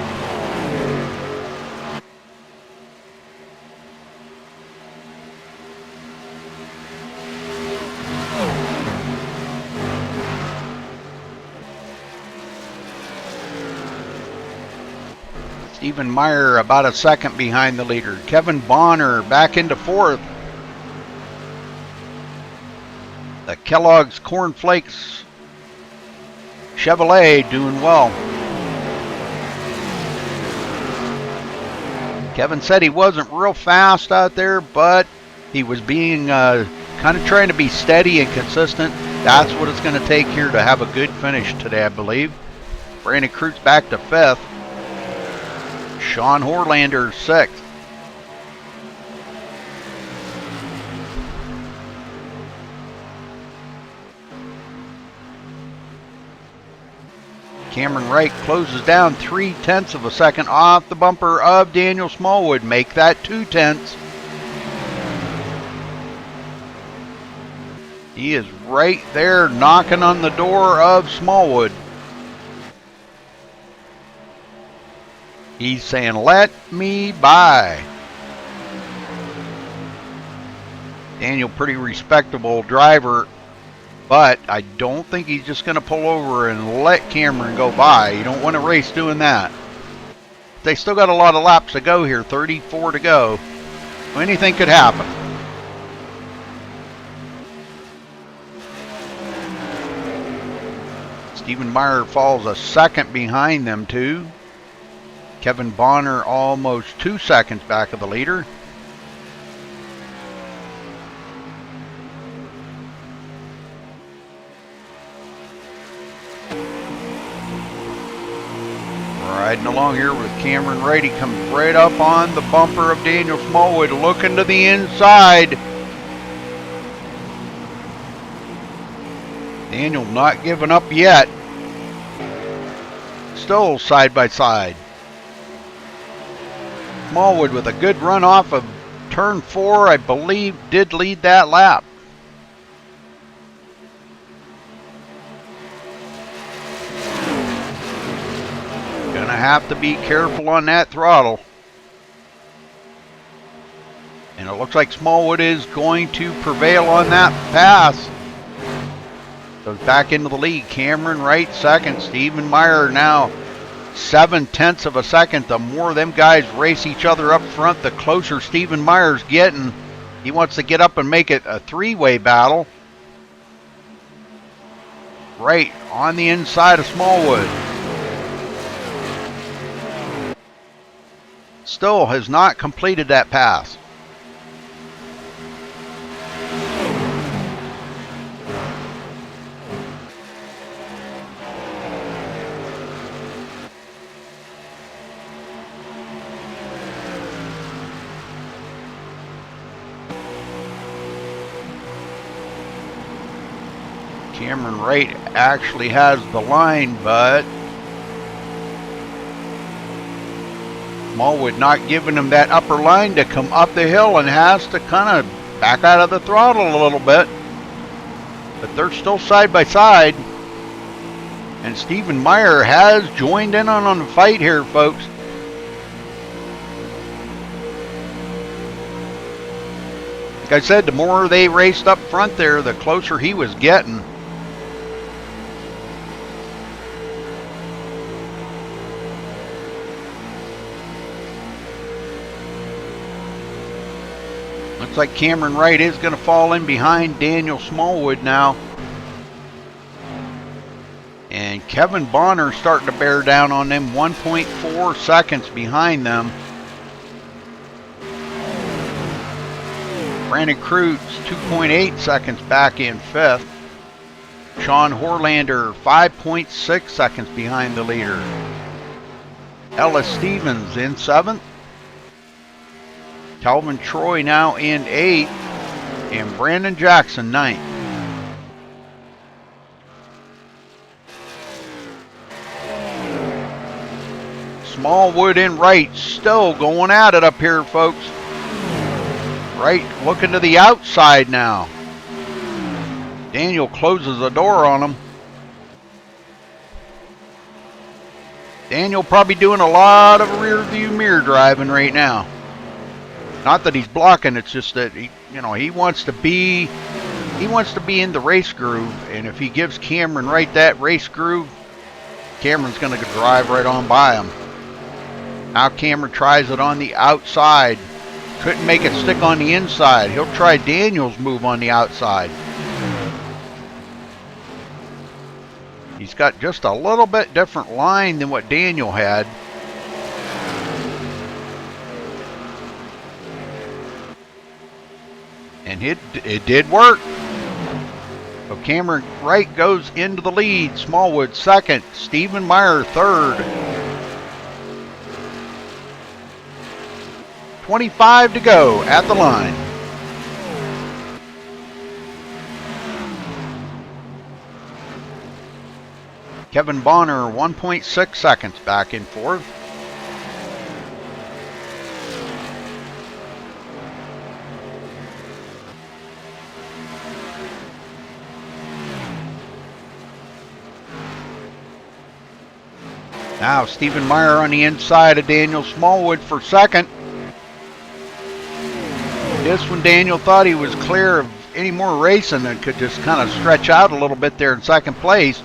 Stephen Meyer about a second behind the leader. Kevin Bonner back into fourth. The Kellogg's Corn Flakes Chevrolet doing well. Kevin said he wasn't real fast out there, but he was being kind of trying to be steady and consistent. That's what it's going to take here to have a good finish today, I believe. Brandon Kreutz back to fifth. Sean Horlander sixth. Cameron Wright closes down 0.3 of a second off the bumper of Daniel Smallwood. Make that 0.2. He is right there knocking on the door of Smallwood. He's saying, "Let me by." Daniel, pretty respectable driver, but I don't think he's just going to pull over and let Cameron go by. You don't want to race doing that. They still got a lot of laps to go here, 34 to go. Anything could happen. Stephen Meyer falls a second behind them two. Kevin Bonner almost 2 seconds back of the leader. Riding along here with Cameron Wright. He comes right up on the bumper of Daniel Smallwood, looking to the inside. Daniel not giving up yet. Still side by side. Smallwood with a good run off of turn 4, I believe, did lead that lap. Gonna have to be careful on that throttle. And it looks like Smallwood is going to prevail on that pass. Goes back into the lead. Cameron Wright second. Stephen Meyer now 0.7 of a second. The more them guys race each other up front, the closer Stephen Meyer's getting. He wants to get up and make it a three-way battle. Right on the inside of Smallwood. Still has not completed that pass. Cameron Wright actually has the line, but Smallwood not giving him that upper line to come up the hill and has to kind of back out of the throttle a little bit. But they're still side by side. And Stephen Meyer has joined in on the fight here, folks. Like I said, the more they raced up front there, the closer he was getting. Looks like Cameron Wright is going to fall in behind Daniel Smallwood now. And Kevin Bonner starting to bear down on them, 1.4 seconds behind them. Brandon Kreutz, 2.8 seconds back in 5th. Sean Horlander, 5.6 seconds behind the leader. Ellis Stevens in 7th. Calvin Troy now in 8th. And Brandon Jackson, 9th. Smallwood and Wright still going at it up here, folks. Wright looking to the outside now. Daniel closes the door on him. Daniel probably doing a lot of rear view mirror driving right now. Not that he's blocking, it's just that he wants to be in the race groove, and if he gives Cameron Wright that race groove, Cameron's going to drive right on by him. Now Cameron tries it on the outside. Couldn't make it stick on the inside. He'll try Daniel's move on the outside. He's got just a little bit different line than what Daniel had. And it did work. So Cameron Wright goes into the lead. Smallwood 2nd. Stephen Meyer 3rd. 25 to go at the line. Kevin Bonner, 1.6 seconds back in 4th. Now Stephen Meyer on the inside of Daniel Smallwood for 2nd. This one, Daniel thought he was clear of any more racing and could just kind of stretch out a little bit there in 2nd place.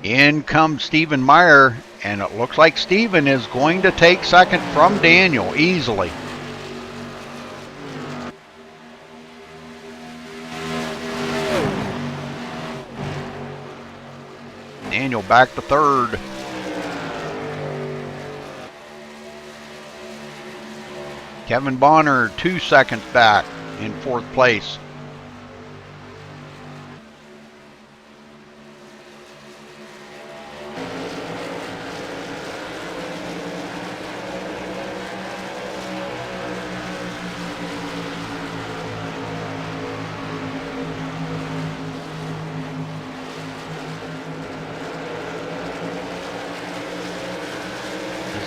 In comes Stephen Meyer, and it looks like Stephen is going to take 2nd from Daniel easily. Daniel back to 3rd. Kevin Bonner 2 seconds back in 4th place.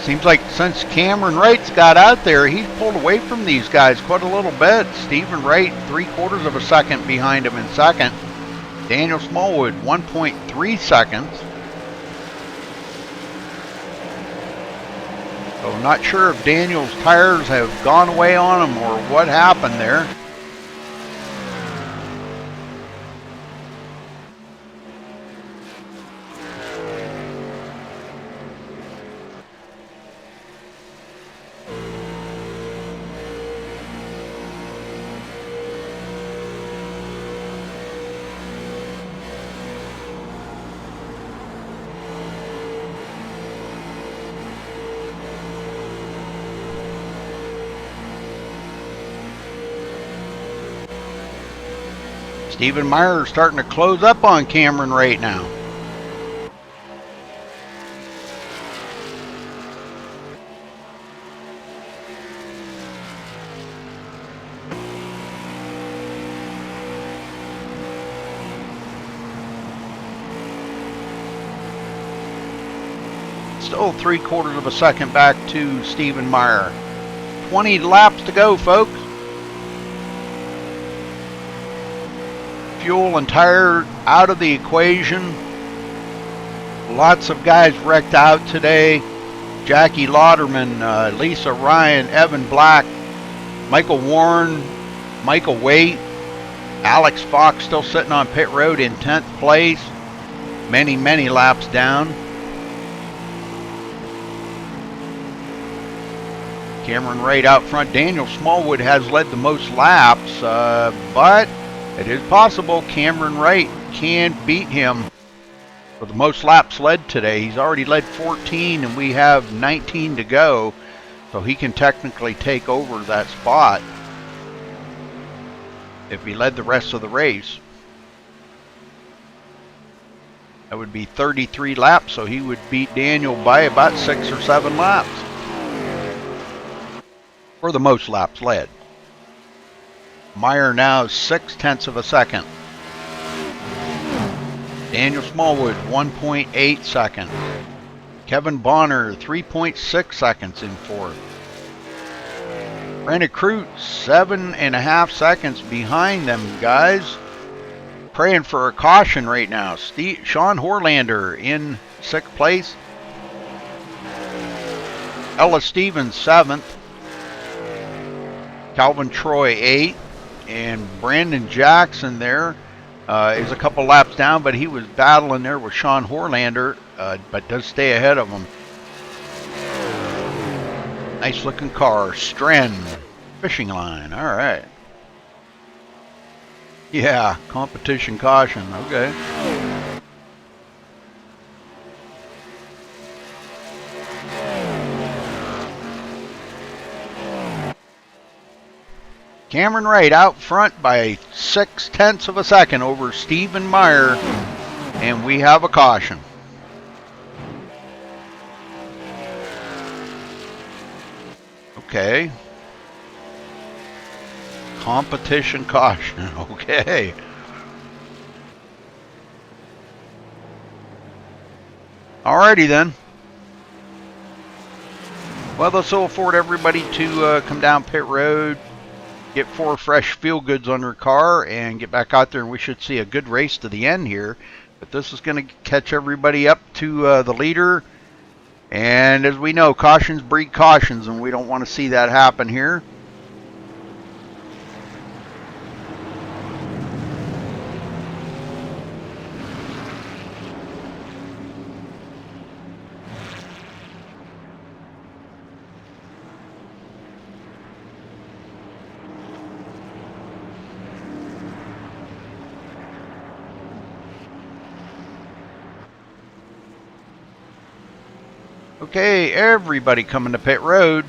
Seems like since Cameron Wright's got out there, he's pulled away from these guys quite a little bit. Stephen Wright, 3/4 of a second behind him in 2nd. Daniel Smallwood, 1.3 seconds. So I'm not sure if Daniel's tires have gone away on him or what happened there. Stephen Meyer starting to close up on Cameron right now. Still 3/4 of a second back to Stephen Meyer. 20 laps to go, folks. Fuel and tire out of the equation. Lots of guys wrecked out today. Jackie Lauderman, Lisa Ryan, Evan Black, Michael Warren, Michael Waite, Alex Fox still sitting on pit road in 10th place. Many laps down. Cameron Wright out front. Daniel Smallwood has led the most laps, but it is possible Cameron Wright can beat him for the most laps led today. He's already led 14 and we have 19 to go, so he can technically take over that spot if he led the rest of the race. That would be 33 laps, so he would beat Daniel by about 6 or 7 laps for the most laps led. Meyer now 0.6 of a second. Daniel Smallwood 1.8 seconds. Kevin Bonner 3.6 seconds in fourth. Brandon Crute 7.5 seconds behind them guys. Praying for a caution right now. Sean Horlander in 6th place. Ella Stevens 7th. Calvin Troy 8th. And Brandon Jackson there is a couple laps down, but he was battling there with Sean Horlander, but does stay ahead of him. Nice looking car. Stren fishing line. All right. Yeah, competition caution. Okay. Cameron Wright out front by 0.6 of a second over Stephen Meyer, and we have a caution. Okay. Competition caution. Okay. Alrighty then. Well, this will afford everybody to come down pit road, get 4 fresh feel goods on their car, and get back out there, and we should see a good race to the end here. But this is going to catch everybody up to the leader. And as we know, cautions breed cautions, and we don't want to see that happen here. Okay, everybody coming to pit road.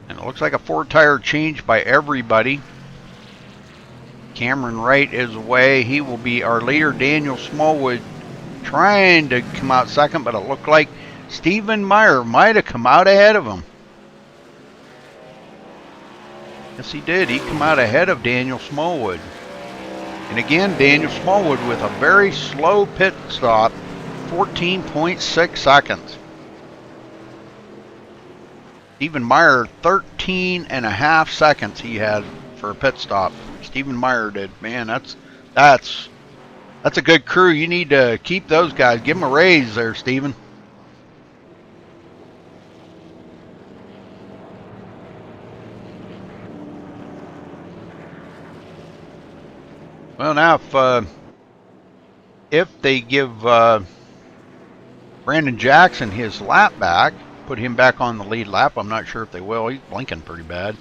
And it looks like a 4-tire change by everybody. Cameron Wright is away. He will be our leader. Daniel Smallwood trying to come out second, but it looked like Stephen Meyer might have come out ahead of him. Yes, he did. He come out ahead of Daniel Smallwood. And again, Daniel Smallwood with a very slow pit stop, 14.6 seconds. Stephen Meyer, 13.5 seconds he had for a pit stop. Stephen Meyer did. Man, that's a good crew. You need to keep those guys. Give them a raise there, Stephen. Well, now if they give Brandon Jackson his lap back, put him back on the lead lap, I'm not sure if they will. He's blinking pretty bad.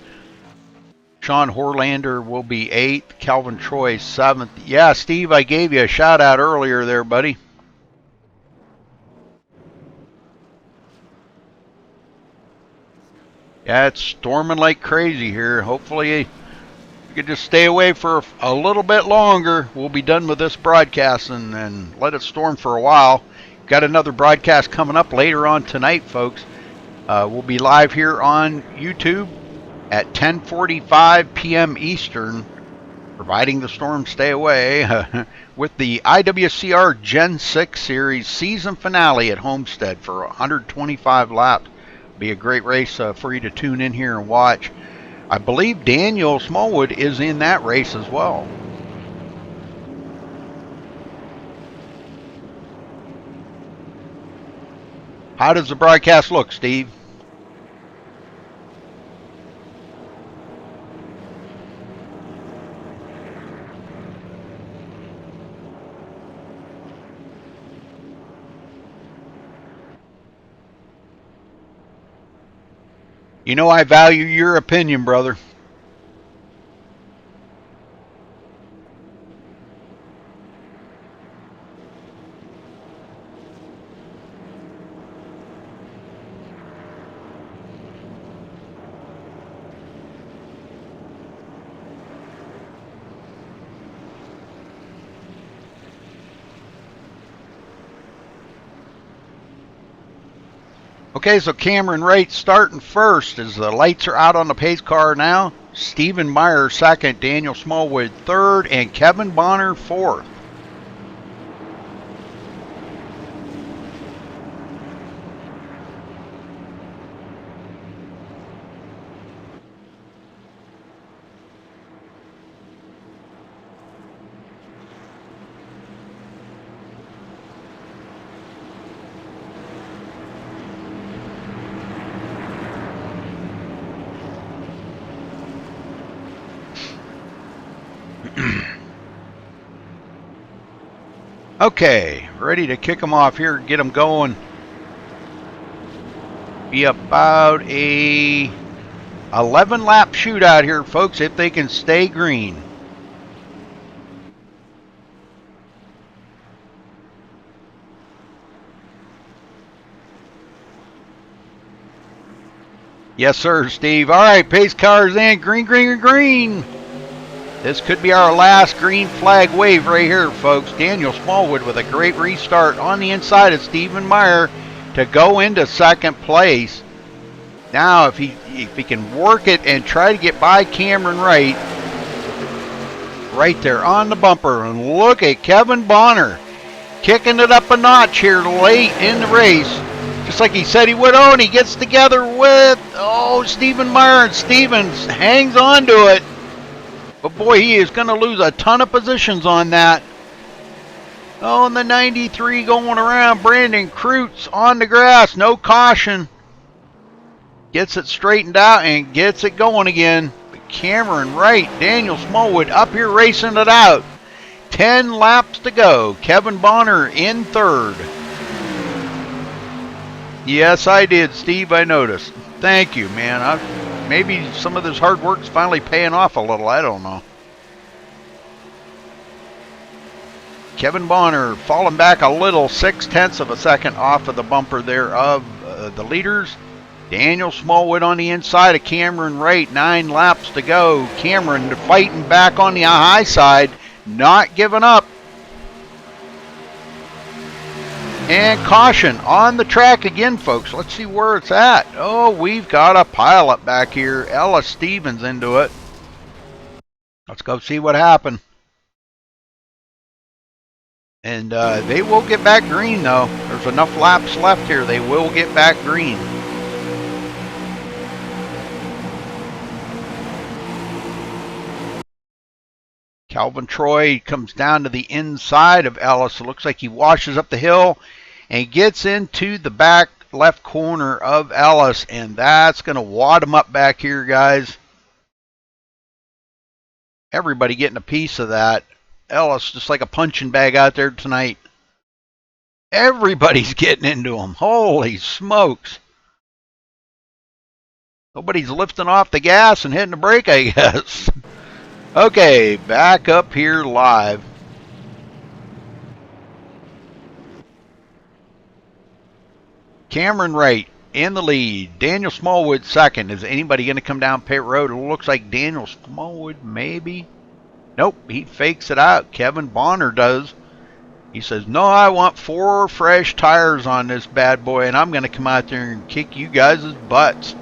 Sean Horlander will be 8th. Calvin Troy 7th. Yeah, Steve, I gave you a shout out earlier there, buddy. Yeah, it's storming like crazy here. Hopefully you could just stay away for a little bit longer. We'll be done with this broadcast and let it storm for a while. Got another broadcast coming up later on tonight, folks. We'll be live here on YouTube at 10:45 p.m. Eastern, providing the storms stay away, with the IWCR Gen 6 Series season finale at Homestead for 125 laps. Be a great race for you to tune in here and watch. I believe Daniel Smallwood is in that race as well. How does the broadcast look, Steve? You know I value your opinion, brother. Okay, so Cameron Wright starting first as the lights are out on the pace car now. Stephen Meyer second, Daniel Smallwood third, and Kevin Bonner fourth. Okay, ready to kick them off here, get them going. Be about a 11 lap shootout here, folks, if they can stay green. Yes, sir, Steve. All right, pace cars in. Green, green, green. This could be our last green flag wave right here, folks. Daniel Smallwood with a great restart on the inside of Stephen Meyer to go into second place. Now, if he can work it and try to get by Cameron Wright, right there on the bumper. And look at Kevin Bonner kicking it up a notch here late in the race. Just like he said he would. Oh, and he gets together with, Stephen Meyer, and Stevens hangs on to it. But boy, he is going to lose a ton of positions on that. Oh, and the 93 going around. Brandon Kreutz on the grass. No caution. Gets it straightened out and gets it going again. But Cameron Wright, Daniel Smallwood up here racing it out. 10 laps to go. Kevin Bonner in third. Yes, I did, Steve. I noticed. Thank you, man. Maybe some of this hard work's finally paying off a little. I don't know. Kevin Bonner falling back a little, 0.6 of a second off of the bumper there of the leaders. Daniel Smallwood on the inside of Cameron Wright. 9 laps to go. Cameron fighting back on the high side, not giving up. And caution on the track again, folks. Let's see where it's at. Oh, we've got a pileup back here. Ellis Stevens into it. Let's go see what happened. And they will get back green, though. There's enough laps left here. They will get back green. Calvin Troy comes down to the inside of Ellis. It looks like he washes up the hill and gets into the back left corner of Ellis, and that's going to wad him up back here, guys. Everybody getting a piece of that. Ellis just like a punching bag out there tonight. Everybody's getting into him. Holy smokes. Nobody's lifting off the gas and hitting the brake, I guess. Okay, back up here live. Cameron Wright in the lead. Daniel Smallwood second. Is anybody going to come down pit road? It looks like Daniel Smallwood maybe. Nope, he fakes it out. Kevin Bonner does. He says, no, I want 4 fresh tires on this bad boy, and I'm going to come out there and kick you guys' butts.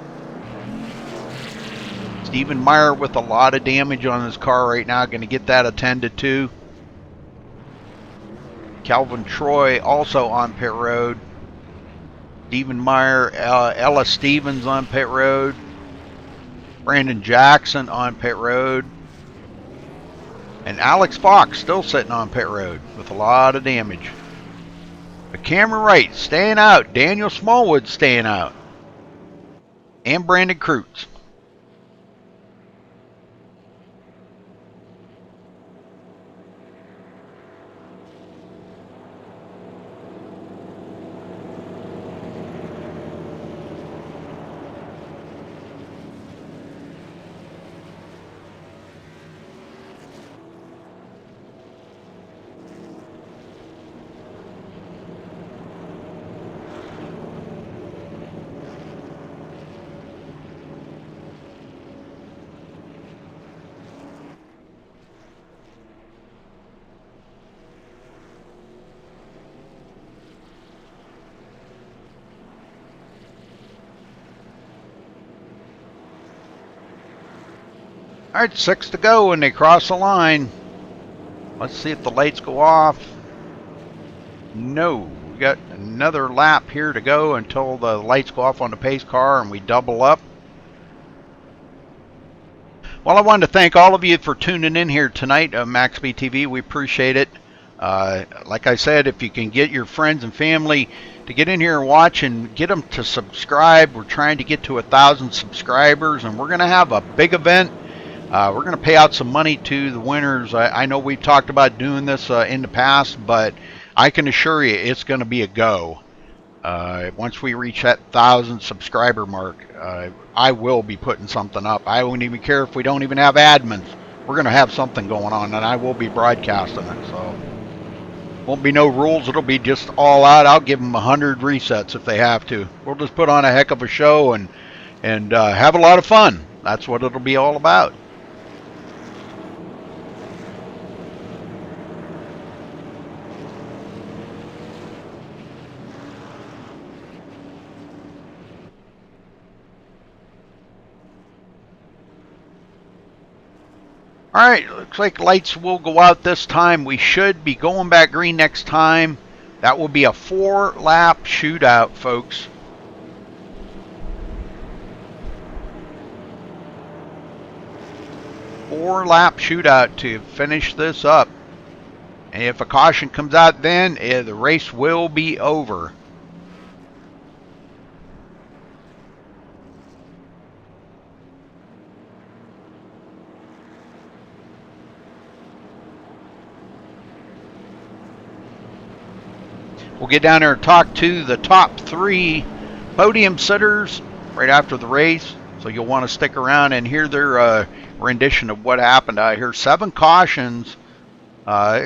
Stephen Meyer with a lot of damage on his car right now. Going to get that attended to. Calvin Troy also on pit road. Stephen Meyer, Ellis Stevens on pit road. Brandon Jackson on pit road. And Alex Fox still sitting on pit road with a lot of damage. But Cameron Wright staying out. Daniel Smallwood staying out. And Brandon Kreutz. All right, 6 to go and they cross the line. Let's see if the lights go off. No, we got another lap here to go until the lights go off on the pace car and we double up. Well, I wanted to thank all of you for tuning in here tonight on MaxSpeedTV. We appreciate it. Like I said, if you can get your friends and family to get in here and watch and get them to subscribe. We're trying to get to 1,000 subscribers and we're going to have a big event. We're going to pay out some money to the winners. I know we've talked about doing this in the past, but I can assure you it's going to be a go. Once we reach that 1,000 subscriber mark, I will be putting something up. I won't even care if we don't even have admins. We're going to have something going on, and I will be broadcasting it. So, won't be no rules. It'll be just all out. I'll give them 100 resets if they have to. We'll just put on a heck of a show and have a lot of fun. That's what it'll be all about. All right, looks like lights will go out this time. We should be going back green next time. That will be a 4-lap shootout, folks. Four-lap shootout to finish this up. And if a caution comes out then, the race will be over. We'll get down there and talk to the top 3 podium sitters right after the race. So you'll want to stick around and hear their rendition of what happened. I hear 7 cautions, quite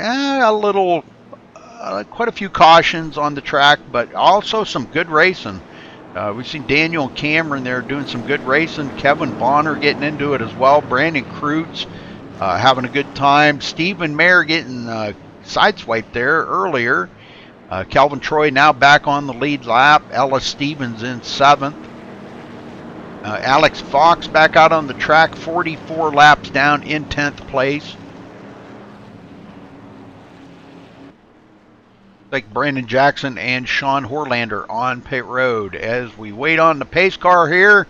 a few cautions on the track, but also some good racing. We've seen Daniel and Cameron there doing some good racing. Kevin Bonner getting into it as well. Brandon Kreutz having a good time. Stephen Mayer getting sideswiped there earlier. Calvin Troy now back on the lead lap. Ellis Stevens in 7th. Alex Fox back out on the track, 44 laps down in 10th place. Like Brandon Jackson and Sean Horlander on pit road. As we wait on the pace car here,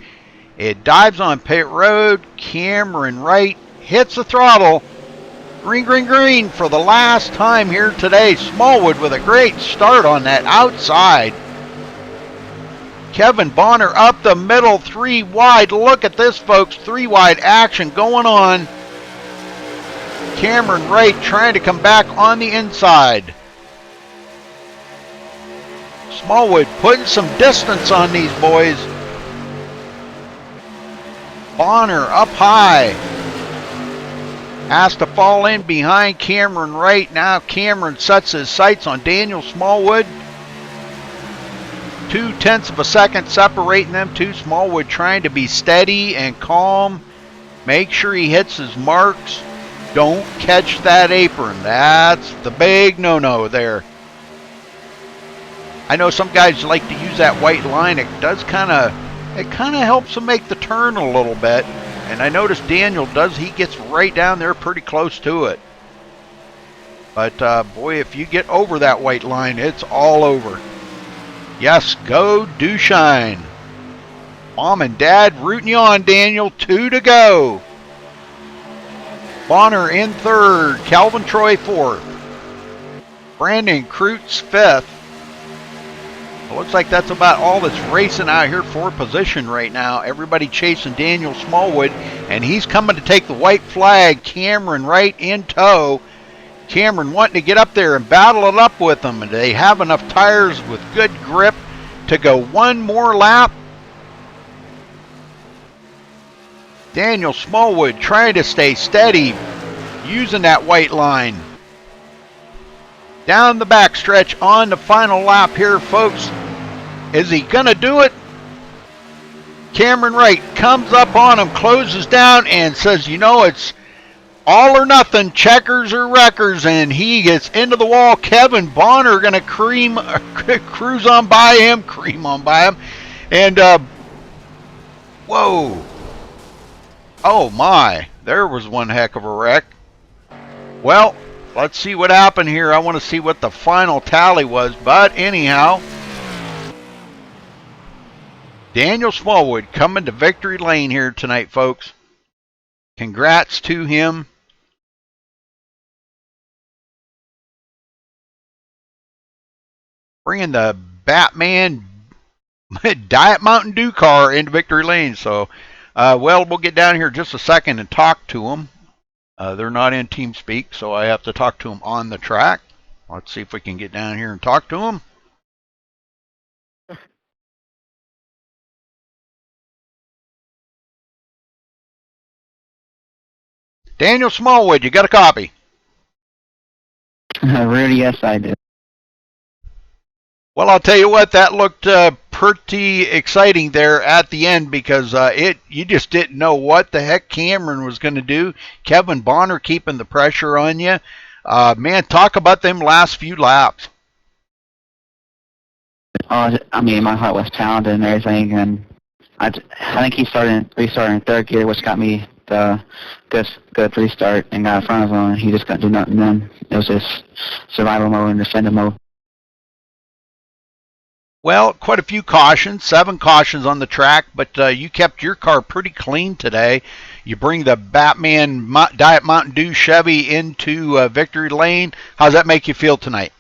it dives on pit road. Cameron Wright hits the throttle. Green, green, green for the last time here today. Smallwood with a great start on that outside. Kevin Bonner up the middle, 3 wide. Look at this, folks. 3 wide action going on. Cameron Wright trying to come back on the inside. Smallwood putting some distance on these boys. Bonner up high. Has to fall in behind Cameron Wright. Now Cameron sets his sights on Daniel Smallwood. 0.2 of a second separating them two. Smallwood trying to be steady and calm. Make sure he hits his marks. Don't catch that apron. That's the big no-no there. I know some guys like to use that white line. It kind of helps them make the turn a little bit. And I noticed Daniel does. He gets right down there pretty close to it. But, boy, if you get over that white line, it's all over. Yes, go do shine. Mom and Dad rooting you on, Daniel. 2 to go. Bonner in third. Calvin Troy fourth. Brandon Kreutz fifth. It looks like that's about all that's racing out here for position right now. Everybody chasing Daniel Smallwood, and he's coming to take the white flag. Cameron right in tow. Cameron wanting to get up there and battle it up with them. And they have enough tires with good grip to go one more lap. Daniel Smallwood trying to stay steady, using that white line. Down the backstretch on the final lap here, folks. Is he going to do it? Cameron Wright comes up on him, closes down, and says, you know, it's all or nothing, checkers or wreckers, and he gets into the wall. Kevin Bonner going to cruise on by him, and whoa. Oh my, there was one heck of a wreck. Well, let's see what happened here. I want to see what the final tally was, but anyhow, Daniel Smallwood coming to victory lane here tonight, folks. Congrats to him. Bringing the Batman Diet Mountain Dew car into victory lane. So, well, we'll get down here just a second and talk to them. They're not in TeamSpeak, so I have to talk to them on the track. Let's see if we can get down here and talk to them. Daniel Smallwood, you got a copy? Rudy, yes, I do. Well, I'll tell you what, that looked pretty exciting there at the end because you just didn't know what the heck Cameron was going to do. Kevin Bonner keeping the pressure on you. Man, talk about them last few laps. I mean, my heart was pounding and everything, and I think he restarted in third gear, which got me the good restart and got in front of him, and he just couldn't do nothing then. It was just survival mode and defender mode. Well, quite a few cautions, 7 cautions on the track, but you kept your car pretty clean today. You bring the Batman Diet Mountain Dew Chevy into victory lane. How's that make you feel tonight?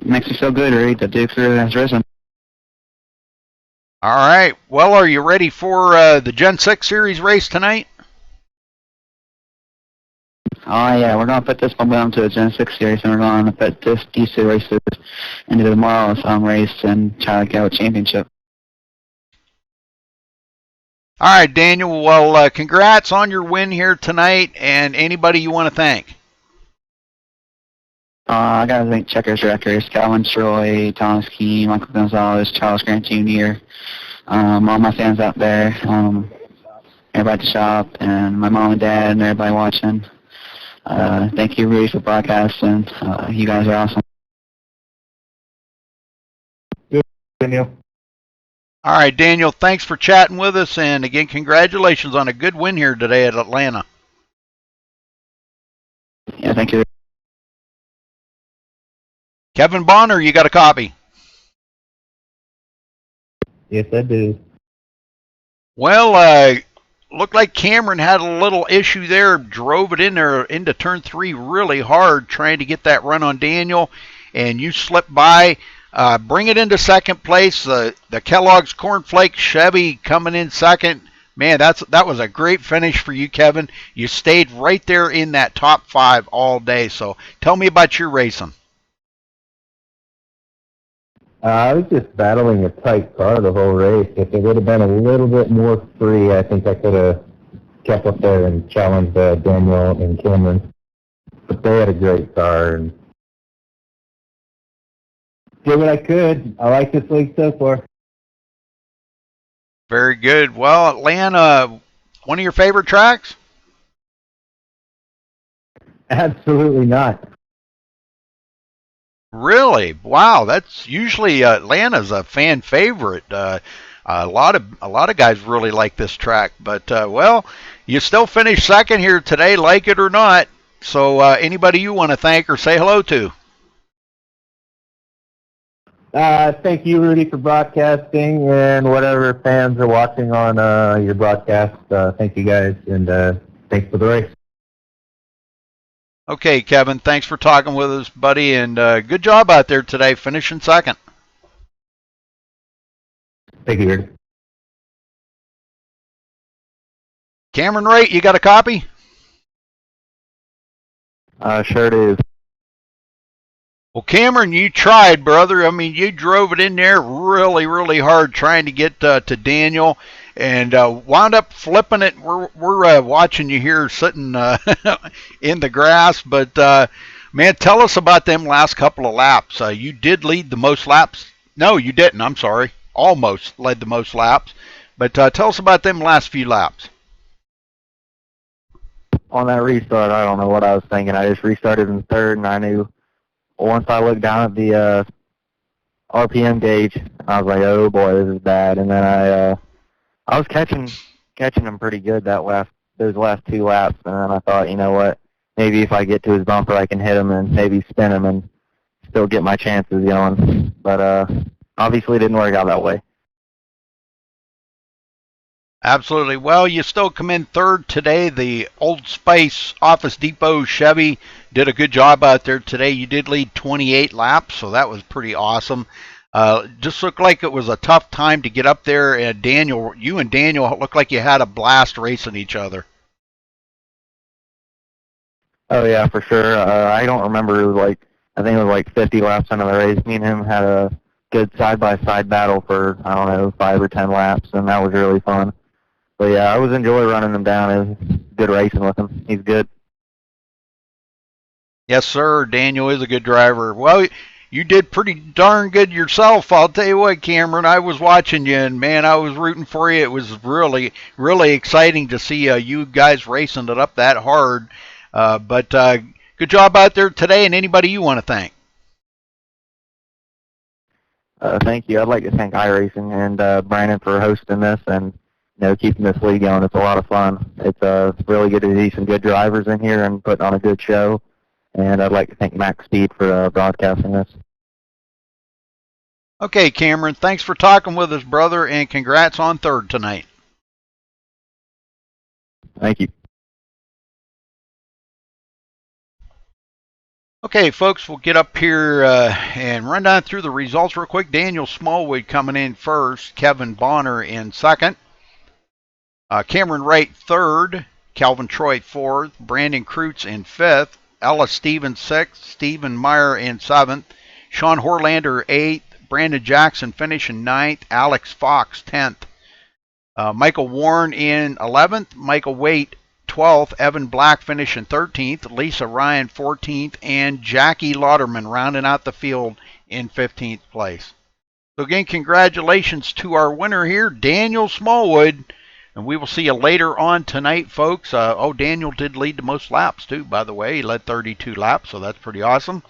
Makes me feel good, Rudy. The Duke has risen. All right. Well, are you ready for the Gen 6 Series race tonight? Oh, yeah, we're going to put this momentum to a Gen 6 series, and we're going to put these 2 races into tomorrow's race and try to get a championship. All right, Daniel. Well, congrats on your win here tonight, and anybody you want to thank? I got to thank Checkers Wreckers, Calvin Troy, Thomas Key, Michael Gonzalez, Charles Grant Jr., all my fans out there, everybody at the shop, and my mom and dad, and everybody watching. Thank you, Rudy, for broadcasting. You guys are awesome. Good, Daniel. All right, Daniel, thanks for chatting with us, and again, congratulations on a good win here today at Atlanta. Yeah, thank you. Kevin Bonner, you got a copy? Yes, I do. Well, looked like Cameron had a little issue there, drove it in there into turn 3 really hard, trying to get that run on Daniel, and you slipped by. Bring it into second place. The Kellogg's Cornflake Chevy coming in second. Man, that was a great finish for you, Kevin. You stayed right there in that top 5 all day. So tell me about your racing. I was just battling a tight car the whole race. If it would have been a little bit more free, I think I could have kept up there and challenged Daniel and Cameron. But they had a great car and did what I could. I like this league so far. Very good. Well, Atlanta, one of your favorite tracks? Absolutely not. Really? Wow, that's usually Atlanta's a fan favorite. A lot of guys really like this track, but well, you still finished second here today, like it or not. So anybody you want to thank or say hello to? Thank you, Rudy, for broadcasting, and whatever fans are watching on your broadcast. Thank you guys, and thanks for the race. Okay, Kevin, thanks for talking with us, buddy, and good job out there today, finishing second. Thank you, Rudy. Cameron Wright, you got a copy? Sure do. Well, Cameron, you tried, brother. I mean, you drove it in there really, really hard trying to get to Daniel, and wound up flipping it. We're watching you here sitting in the grass, but man, tell us about them last couple of laps. You did lead the most laps. No, you didn't. I'm sorry. Almost led the most laps, but tell us about them last few laps. On that restart, I don't know what I was thinking. I just restarted in third, and I knew once I looked down at the RPM gauge, I was like, "Oh boy, this is bad." And then I was catching him pretty good those last two laps, and then I thought, you know what, maybe if I get to his bumper, I can hit him and maybe spin him and still get my chances going. But obviously, it didn't work out that way. Absolutely. Well, you still come in third today. The Old Spice Office Depot Chevy did a good job out there today. You did lead 28 laps, so that was pretty awesome. Just looked like it was a tough time to get up there. And Daniel, you and Daniel looked like you had a blast racing each other. Oh yeah, for sure. I don't remember. It was I think it was like 50 laps into the race. Me and him had a good side-by-side battle for, I don't know, 5 or 10 laps, and that was really fun. But yeah, I was enjoying running him down. It was good racing with him. He's good. Yes, sir. Daniel is a good driver. Well, you did pretty darn good yourself. I'll tell you what, Cameron, I was watching you, and man, I was rooting for you. It was really, really exciting to see you guys racing it up that hard. But good job out there today, and anybody you want to thank? Thank you. I'd like to thank iRacing and Brandon for hosting this and keeping this league going. It's a lot of fun. It's really good to see some good drivers in here and putting on a good show. And I'd like to thank MaxSpeed for broadcasting this. Okay, Cameron, thanks for talking with us, brother, and congrats on third tonight. Thank you. Okay, folks, we'll get up here and run down through the results real quick. Daniel Smallwood coming in first, Kevin Bonner in second, Cameron Wright third, Calvin Troy fourth, Brandon Kreutz in fifth, Ellis Stevens sixth, Stephen Meyer in seventh, Sean Horlander eighth, Brandon Jackson finishing ninth, Alex Fox 10th, Michael Warren in 11th, Michael Waite 12th, Evan Black finishing 13th, Lisa Ryan 14th, and Jackie Lauderman rounding out the field in 15th place. So again, congratulations to our winner here, Daniel Smallwood, and we will see you later on tonight, folks. Daniel did lead the most laps too, by the way. He led 32 laps, so that's pretty awesome.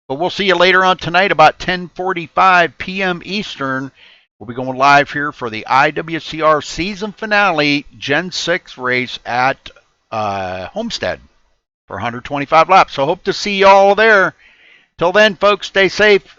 But we'll see you later on tonight about 10:45 p.m. Eastern. We'll be going live here for the IWCR season finale Gen 6 race at Homestead for 125 laps. So hope to see you all there. Till then, folks, stay safe